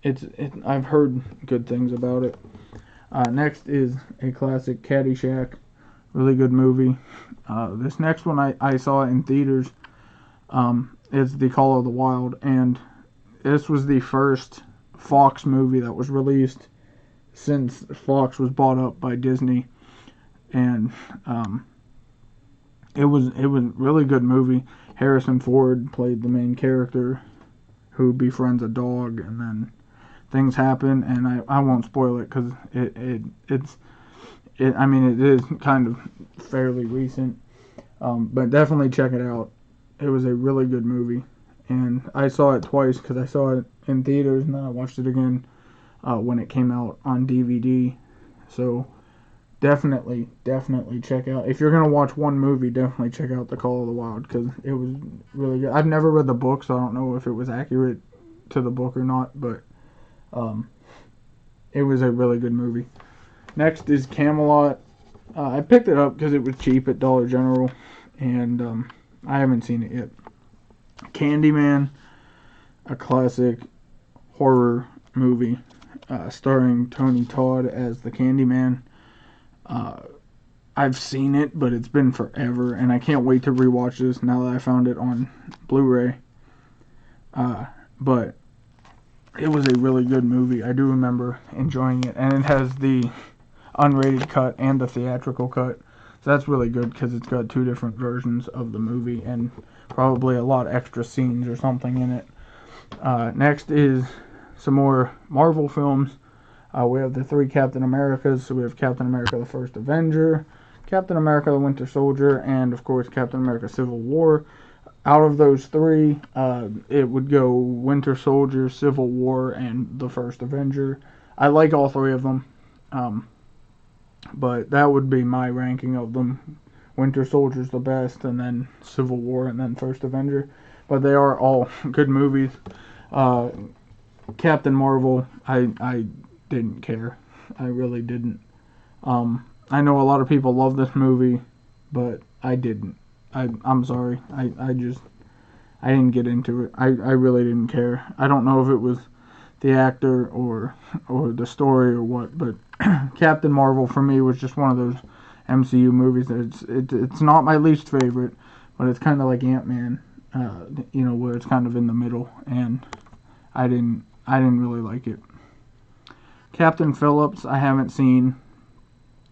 I've heard good things about it. Next is a classic, Caddyshack. Really good movie. This next one I saw in theaters is The Call of the Wild, and this was the first Fox movie that was released since Fox was bought up by Disney, and it was a really good movie. Harrison Ford played the main character who befriends a dog, and then things happen, and I won't spoil it because I mean, it is kind of fairly recent, but definitely check it out. It was a really good movie, and I saw it twice because I saw it in theaters and then I watched it again when it came out on DVD. So definitely check out. If you're gonna watch one movie, definitely check out The Call of the Wild because it was really good. I've never read the book, so I don't know if it was accurate to the book or not, but it was a really good movie. Next is Camelot. I picked it up because it was cheap at Dollar General, and I haven't seen it yet. Candyman, a classic horror movie starring Tony Todd as the Candyman. I've seen it, but it's been forever, and I can't wait to rewatch this now that I found it on Blu-ray. But it was a really good movie. I do remember enjoying it, and it has the unrated cut and the theatrical cut. So that's really good because it's got two different versions of the movie and probably a lot of extra scenes or something in it. Next is some more Marvel films. We have the 3 Captain Americas. So we have Captain America the First Avenger, Captain America the Winter Soldier, and of course Captain America Civil War. Out of those 3, it would go Winter Soldier, Civil War, and the First Avenger. I like all 3 of them. But that would be my ranking of them. Winter Soldier's the best, and then Civil War, and then First Avenger. But they are all good movies. Captain Marvel, I didn't care. I really didn't. I know a lot of people love this movie, but I didn't. I'm sorry. I didn't get into it. I really didn't care. I don't know if it was the actor or the story or what, but Captain Marvel for me was just one of those MCU movies that it's not my least favorite, but it's kind of like Ant-Man, where it's kind of in the middle, and I didn't really like it. Captain Phillips, I haven't seen.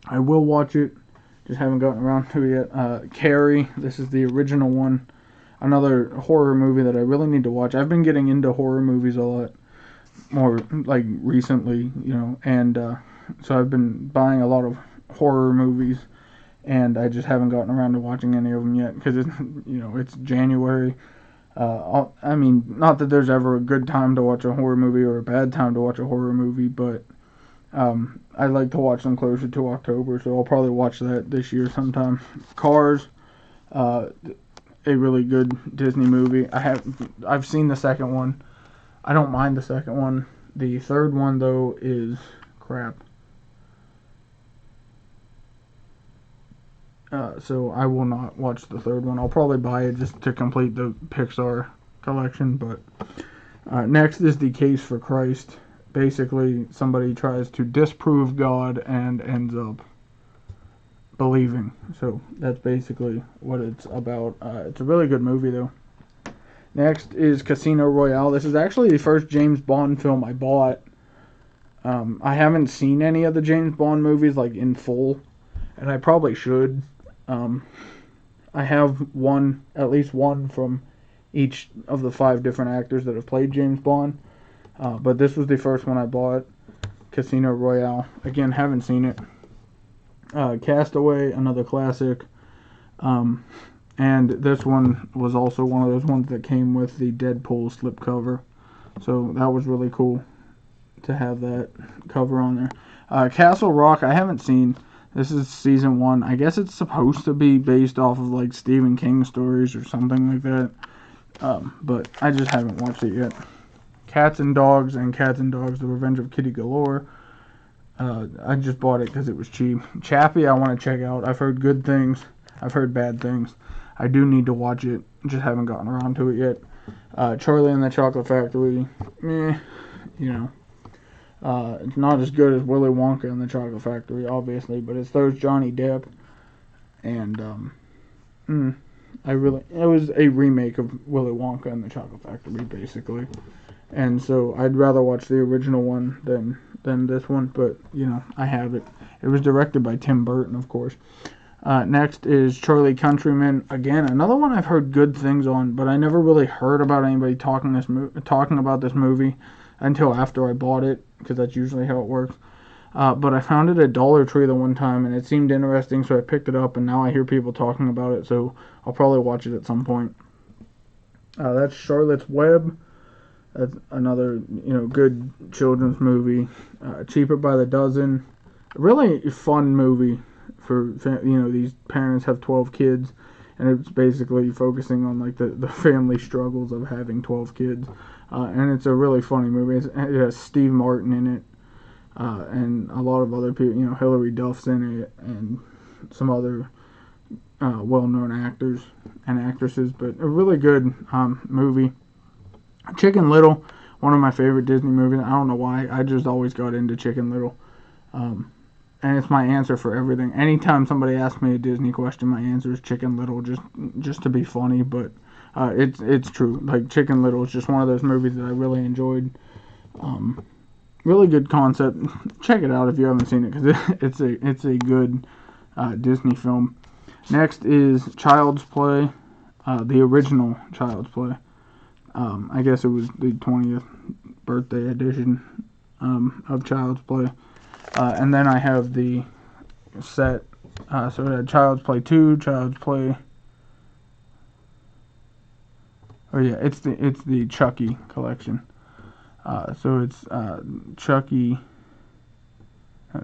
I will watch it, just haven't gotten around to it yet. Carrie, this is the original one, another horror movie that I really need to watch. I've been getting into horror movies a lot more like recently, and so I've been buying a lot of horror movies, and I just haven't gotten around to watching any of them yet because it's January. I mean, not that there's ever a good time to watch a horror movie or a bad time to watch a horror movie, but I like to watch them closer to October, so I'll probably watch that this year sometime. Cars, a really good Disney movie. I've seen the second one. I don't mind the second one. The third one, though, is crap. So I will not watch the third one. I'll probably buy it just to complete the Pixar collection. But next is The Case for Christ. Basically, somebody tries to disprove God and ends up believing. So that's basically what it's about. It's a really good movie, though. Next is Casino Royale. This is actually the first James Bond film I bought. I haven't seen any of the James Bond movies like in full, and I probably should. I have at least one from each of the 5 different actors that have played James Bond. But this was the first one I bought, Casino Royale. Again, haven't seen it. Castaway, another classic. And this one was also one of those ones that came with the Deadpool slipcover. So that was really cool to have that cover on there. Castle Rock, I haven't seen. This is season 1. I guess it's supposed to be based off of like Stephen King stories or something like that. But I just haven't watched it yet. Cats and Dogs and Cats and Dogs, The Revenge of Kitty Galore. I just bought it because it was cheap. Chappie, I want to check out. I've heard good things. I've heard bad things. I do need to watch it. Just haven't gotten around to it yet. Charlie and the Chocolate Factory. It's not as good as Willy Wonka and the Chocolate Factory, obviously, but it stars Johnny Depp. And it was a remake of Willy Wonka and the Chocolate Factory, basically. And so I'd rather watch the original one than this one, but I have it. It was directed by Tim Burton, of course. Next is Charlie Countryman. Again, another one I've heard good things on, but I never really heard about anybody talking about this movie until after I bought it, because that's usually how it works. But I found it at Dollar Tree the one time, and it seemed interesting, so I picked it up, and now I hear people talking about it, so I'll probably watch it at some point. That's Charlotte's Web. That's another, good children's movie. Cheaper by the dozen. Really fun movie for, these parents have 12 kids, and it's basically focusing on, like, the family struggles of having 12 kids. And it's a really funny movie. It has Steve Martin in it, and a lot of other people. Hilary Duff's in it, and some other well-known actors and actresses. But a really good movie. Chicken Little, one of my favorite Disney movies. I don't know why. I just always got into Chicken Little. And it's my answer for everything. Anytime somebody asks me a Disney question, my answer is Chicken Little, just to be funny. But it's true. Like, Chicken Little is just one of those movies that I really enjoyed. Really good concept. Check it out if you haven't seen it, because it's a good Disney film. Next is Child's Play, the original Child's Play. I guess it was the 20th birthday edition of Child's Play. And then I have the set. So it had Child's Play 2, Child's Play. Oh yeah, it's the Chucky collection. So it's Chucky,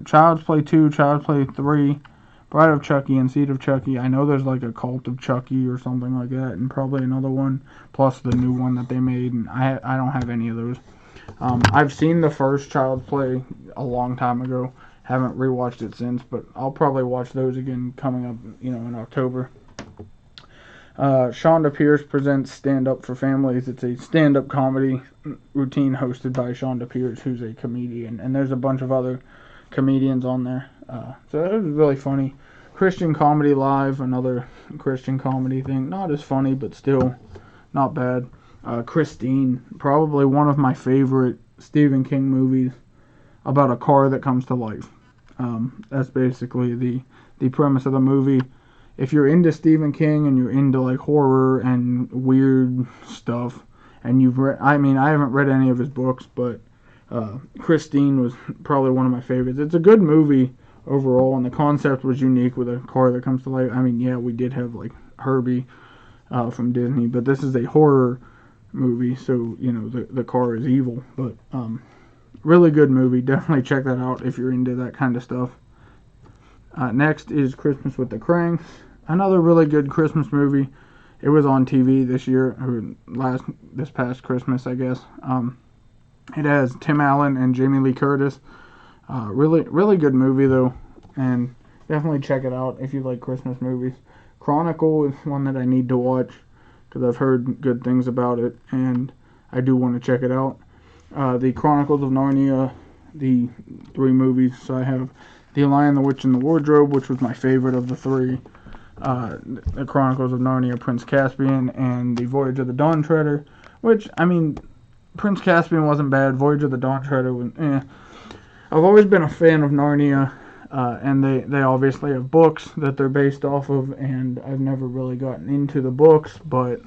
Child's Play 2, Child's Play 3, Bride of Chucky, and Seed of Chucky. I know there's like a Cult of Chucky or something like that, and probably another one, plus the new one that they made, and I don't have any of those. I've seen the first Child's Play a long time ago, haven't rewatched it since, but I'll probably watch those again coming up, in October. Shonda Pierce presents Stand Up for Families. It's a stand-up comedy routine hosted by Shonda Pierce, who's a comedian, and there's a bunch of other comedians on there. So it was really funny. Christian Comedy Live, another Christian comedy thing. Not as funny, but still not bad. Christine, probably one of my favorite Stephen King movies about a car that comes to life. That's basically the premise of the movie. If you're into Stephen King and you're into like horror and weird stuff, and you've read, I haven't read any of his books, but Christine was probably one of my favorites. It's a good movie overall, and the concept was unique with a car that comes to life. We did have like Herbie from Disney, but this is a horror movie, so the car is evil. But really good movie. Definitely check that out if you're into that kind of stuff. Next is Christmas with the Cranks. Another really good Christmas movie. It was on TV this year, or this past Christmas, I guess. It has Tim Allen and Jamie Lee Curtis. Really, really good movie though, and definitely check it out if you like Christmas movies. Chronicle is one that I need to watch because I've heard good things about it, and I do want to check it out. The Chronicles of Narnia, the 3 movies. So I have The Lion, the Witch, and the Wardrobe, which was my favorite of the 3. The Chronicles of Narnia, Prince Caspian, and The Voyage of the Dawn Treader, which, Prince Caspian wasn't bad. Voyage of the Dawn Treader was, I've always been a fan of Narnia, and they obviously have books that they're based off of, and I've never really gotten into the books, but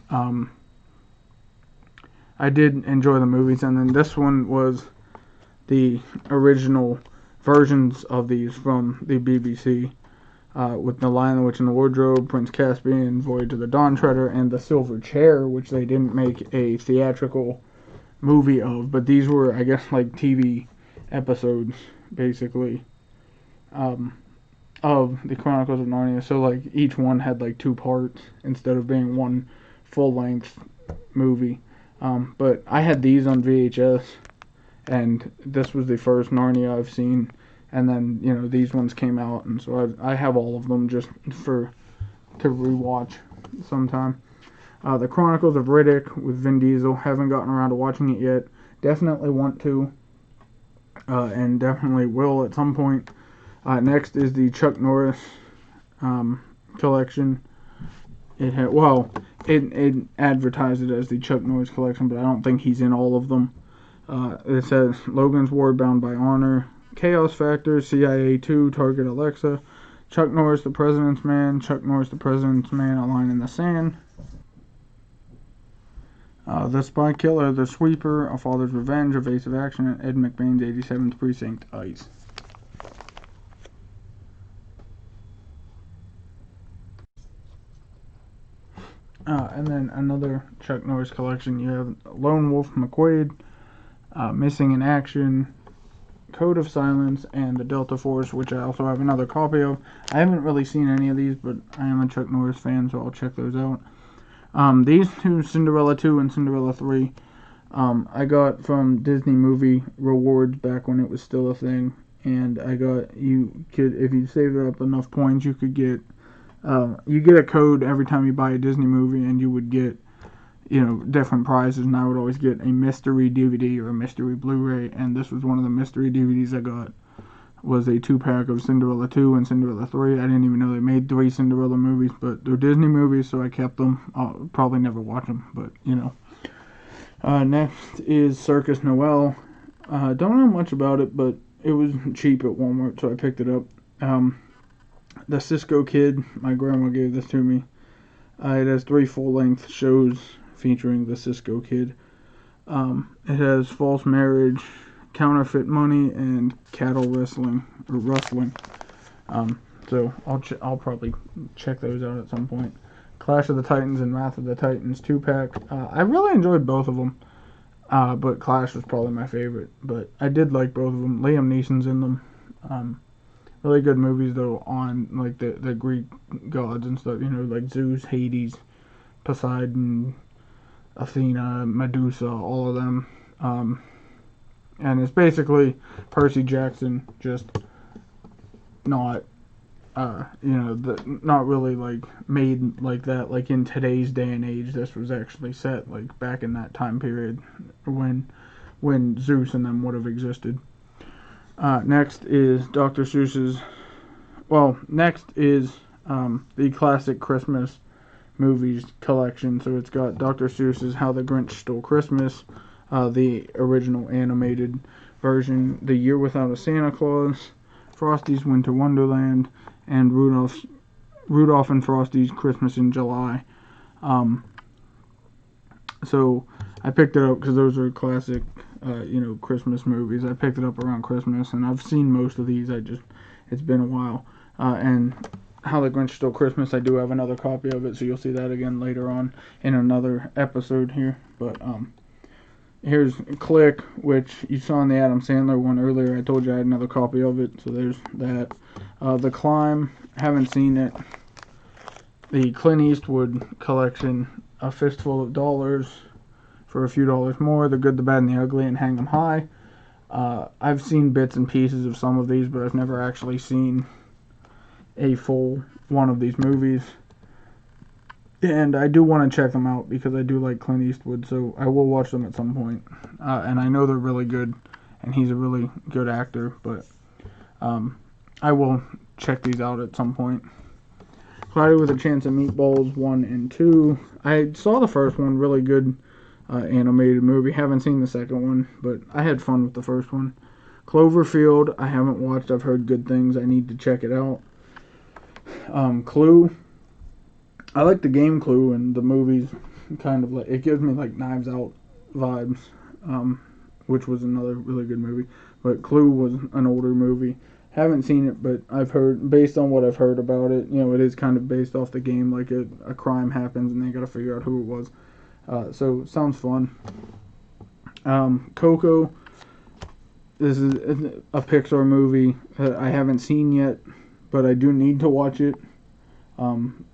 I did enjoy the movies, and then this one was the original versions of these from the BBC, with The Lion, the Witch, and the Wardrobe, Prince Caspian, Voyage of the Dawn Treader, and The Silver Chair, which they didn't make a theatrical movie of, but these were, I guess, like TV episodes, basically, of the Chronicles of Narnia. So, like, each one had, like, 2 parts instead of being one full-length movie. But I had these on VHS, and this was the first Narnia I've seen. And then, these ones came out, and so I have all of them just to rewatch sometime. The Chronicles of Riddick with Vin Diesel. Haven't gotten around to watching it yet. Definitely want to, and definitely will at some point. Next is the Chuck Norris collection. It advertised it as the Chuck Norris collection, but I don't think he's in all of them. It says Logan's War, Bound by Honor, Chaos Factor, CIA 2, Target Alexa, Chuck Norris the President's Man, Chuck Norris the President's Man, A Line in the Sand, The Spy Killer, The Sweeper, A Father's Revenge, Evasive Action, and Ed McBain's 87th Precinct, Ice. And then another Chuck Norris collection. You have Lone Wolf McQuade, Missing in Action, Code of Silence, and the Delta Force, which I also have another copy of. I haven't really seen any of these, but I am a Chuck Norris fan, so I'll check those out. These two, Cinderella 2 and Cinderella 3, I got from Disney Movie Rewards back when it was still a thing. And I got, you could, if you saved up enough points, you could get, you get a code every time you buy a Disney movie, and you would get, different prizes. And I would always get a mystery DVD or a mystery Blu-ray, and this was one of the mystery DVDs I got. Was a 2-pack of Cinderella 2 and Cinderella 3. I didn't even know they made 3 Cinderella movies, but they're Disney movies, so I kept them. I'll probably never watch them, but next is Circus Noel. Don't know much about it, but it was cheap at Walmart, so I picked it up. The Cisco Kid, my grandma gave this to me. It has 3 full-length shows featuring the Cisco Kid. It has False Marriage, Counterfeit Money, and Cattle Wrestling, or Rustling. So I'll probably check those out at some point. Clash of the Titans and Wrath of the Titans 2-pack. I really enjoyed both of them. But Clash was probably my favorite. But I did like both of them. Liam Neeson's in them. Really good movies, though, on like the Greek gods and stuff. Like Zeus, Hades, Poseidon, Athena, Medusa, all of them. And it's basically Percy Jackson, just not, not really like made like that. Like in today's day and age, this was actually set like back in that time period when Zeus and them would have existed. Next is Dr. Seuss's. Well, next is the classic Christmas movies collection. So it's got Dr. Seuss's How the Grinch Stole Christmas, the original animated version, The Year Without a Santa Claus, Frosty's Winter Wonderland, and Rudolph and Frosty's Christmas in July. So I picked it up because those are classic, Christmas movies. I picked it up around Christmas, and I've seen most of these. It's been a while. And How the Grinch Stole Christmas, I do have another copy of it, so you'll see that again later on in another episode here. But here's Click, which you saw in the Adam Sandler one earlier. I told you I had another copy of it, so there's that. The Climb, haven't seen it. The Clint Eastwood collection, A Fistful of Dollars for a few dollars more. The Good, the Bad, and the Ugly, and Hang 'em High. I've seen bits and pieces of some of these, but I've never actually seen a full one of these movies. And I do want to check them out because I do like Clint Eastwood, so I will watch them at some point. And I know they're really good, and he's a really good actor, but I will check these out at some point. Cloudy with a Chance of Meatballs 1 and 2. I saw the first one, really good animated movie. Haven't seen the second one, but I had fun with the first one. Cloverfield, I haven't watched. I've heard good things. I need to check it out. Clue. I like the game Clue, and the movies kind of like, it gives me like Knives Out vibes, which was another really good movie. But Clue was an older movie. Haven't seen it, but I've heard, based on what I've heard about it, it is kind of based off the game, like a crime happens and they gotta figure out who it was. So, sounds fun. Coco. This is a Pixar movie that I haven't seen yet, but I do need to watch it.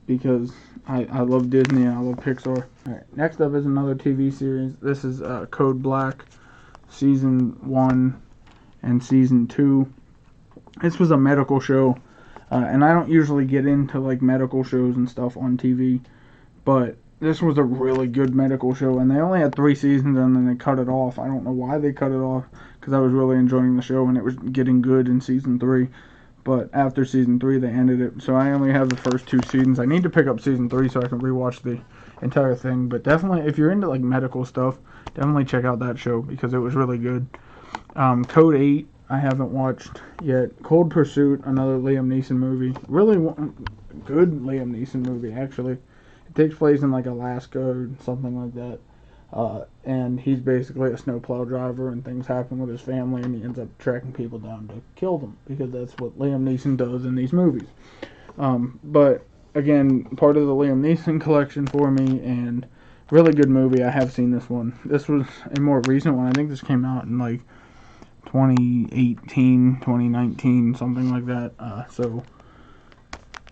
Because I love Disney and I love Pixar. Alright, next up is another TV series. This is Code Black, Season 1 and Season 2. This was a medical show, and I don't usually get into like medical shows and stuff on TV, but this was a really good medical show, and they only had 3 seasons and then they cut it off. I don't know why they cut it off, because I was really enjoying the show and it was getting good in Season 3. But after Season 3, they ended it. So I only have the first 2 seasons. I need to pick up Season 3 so I can rewatch the entire thing. But definitely, if you're into like medical stuff, definitely check out that show because it was really good. Code 8, I haven't watched yet. Cold Pursuit, another Liam Neeson movie. Really good Liam Neeson movie, actually. It takes place in like Alaska or something like that. And he's basically a snowplow driver, and things happen with his family, and he ends up tracking people down to kill them, because that's what Liam Neeson does in these movies. But again, part of the Liam Neeson collection for me, and really good movie. I have seen this one. This was a more recent one. I think this came out in like 2018, 2019, something like that. So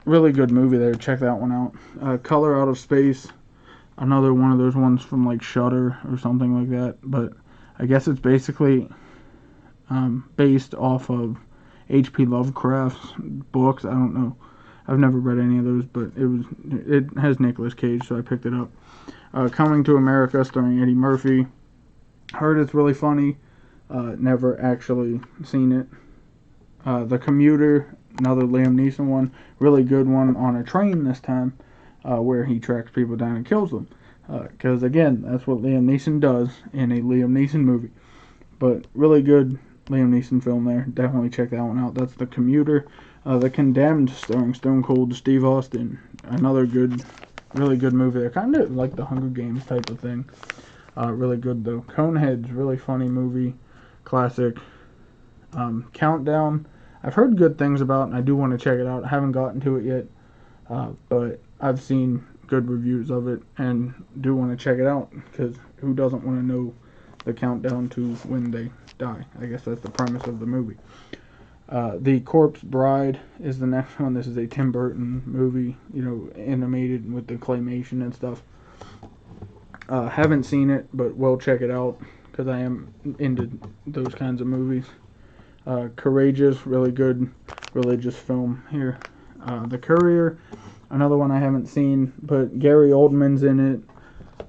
really good movie there. Check that one out. Color Out of Space, another one of those ones from like Shudder or something like that. But I guess it's basically based off of H.P. Lovecraft's books. I don't know. I've never read any of those, but it has Nicolas Cage, so I picked it up. Coming to America, starring Eddie Murphy. Heard it's really funny. Never actually seen it. The Commuter, another Liam Neeson one. Really good one on a train this time, where he tracks people down and kills them. Because, again, that's what Liam Neeson does in a Liam Neeson movie. But really good Liam Neeson film there. Definitely check that one out. That's The Commuter. The Condemned, starring Stone Cold Steve Austin. Another good, really good movie there. Kind of like the Hunger Games type of thing. Really good, though. Coneheads, really funny movie. Classic. Countdown, I've heard good things about, and I do want to check it out. I haven't gotten to it yet, but I've seen good reviews of it, and do want to check it out, because who doesn't want to know the countdown to when they die? I guess that's the premise of the movie. The Corpse Bride is the next one. This is a Tim Burton movie, animated with the claymation and stuff. Haven't seen it, but will check it out, because I am into those kinds of movies. Courageous, really good religious film here. The Courier, another one I haven't seen, but Gary Oldman's in it,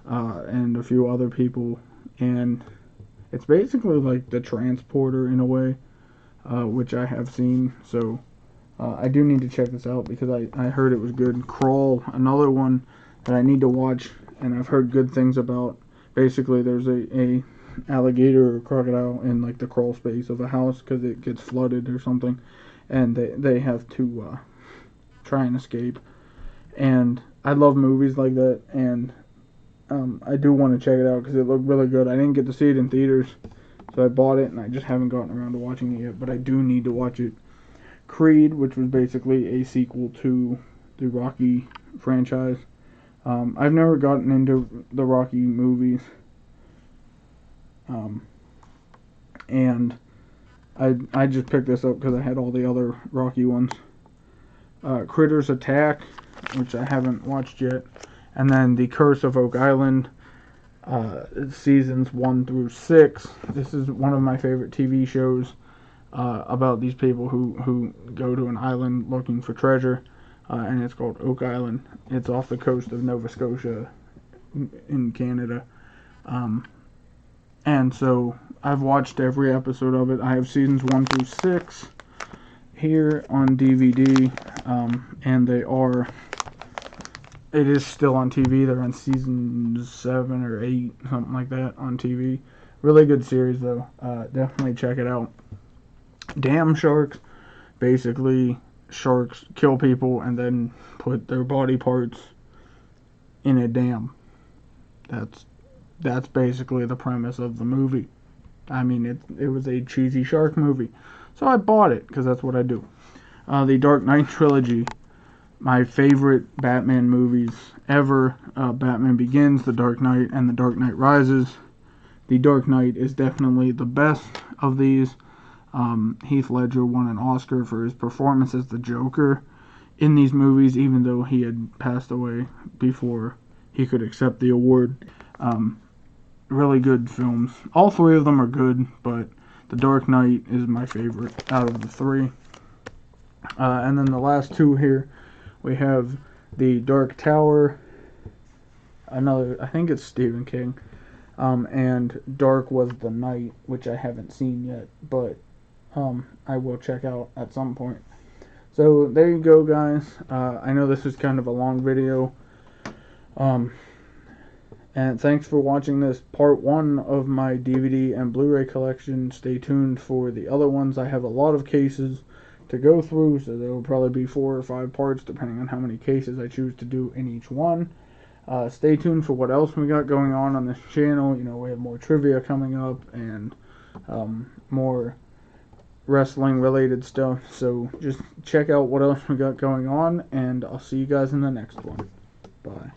and a few other people, and it's basically like The Transporter in a way, which I have seen, so I do need to check this out, because I heard it was good. Crawl, another one that I need to watch, and I've heard good things about. Basically, there's a alligator or crocodile in like the crawl space of a house because it gets flooded or something, and they have to try and escape. And I love movies like that, and I do want to check it out because it looked really good. I didn't get to see it in theaters, so I bought it, and I just haven't gotten around to watching it yet, but I do need to watch it. Creed, which was basically a sequel to the Rocky franchise. I've never gotten into the Rocky movies. And I just picked this up because I had all the other Rocky ones. Critters Attack, which I haven't watched yet. And then The Curse of Oak Island, seasons 1 through 6. This is one of my favorite TV shows about these people who go to an island looking for treasure. And it's called Oak Island. It's off the coast of Nova Scotia in Canada. And so I've watched every episode of it. I have seasons 1 through 6 here on DVD, and it is still on TV. They're on season 7 or 8, something like that, on TV. Really good series, though. Definitely check it out. Dam sharks, basically sharks kill people and then put their body parts in a dam. That's basically the premise of the movie. I mean, it was a cheesy shark movie, so I bought it because that's what I do. The Dark Knight trilogy, my favorite Batman movies ever. Batman Begins, The Dark Knight, and The Dark Knight Rises. The Dark Knight is definitely the best of these. Heath Ledger won an Oscar for his performance as the Joker in these movies, even though he had passed away before he could accept the award. Really good films. All three of them are good, but The Dark Knight is my favorite out of the three. And then the last two here, we have The Dark Tower, another, I think it's Stephen King, and Dark Was the Night, which I haven't seen yet, but I will check out at some point. So there you go, guys. I know this is kind of a long video, and thanks for watching this part 1 of my DVD and Blu-ray collection. Stay tuned for the other ones. I have a lot of cases to go through, so there will probably be 4 or 5 parts depending on how many cases I choose to do in each one. Stay tuned for what else we got going on this channel. We have more trivia coming up, and more wrestling related stuff. So just check out what else we got going on, and I'll see you guys in the next one. Bye.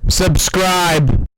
Subscribe.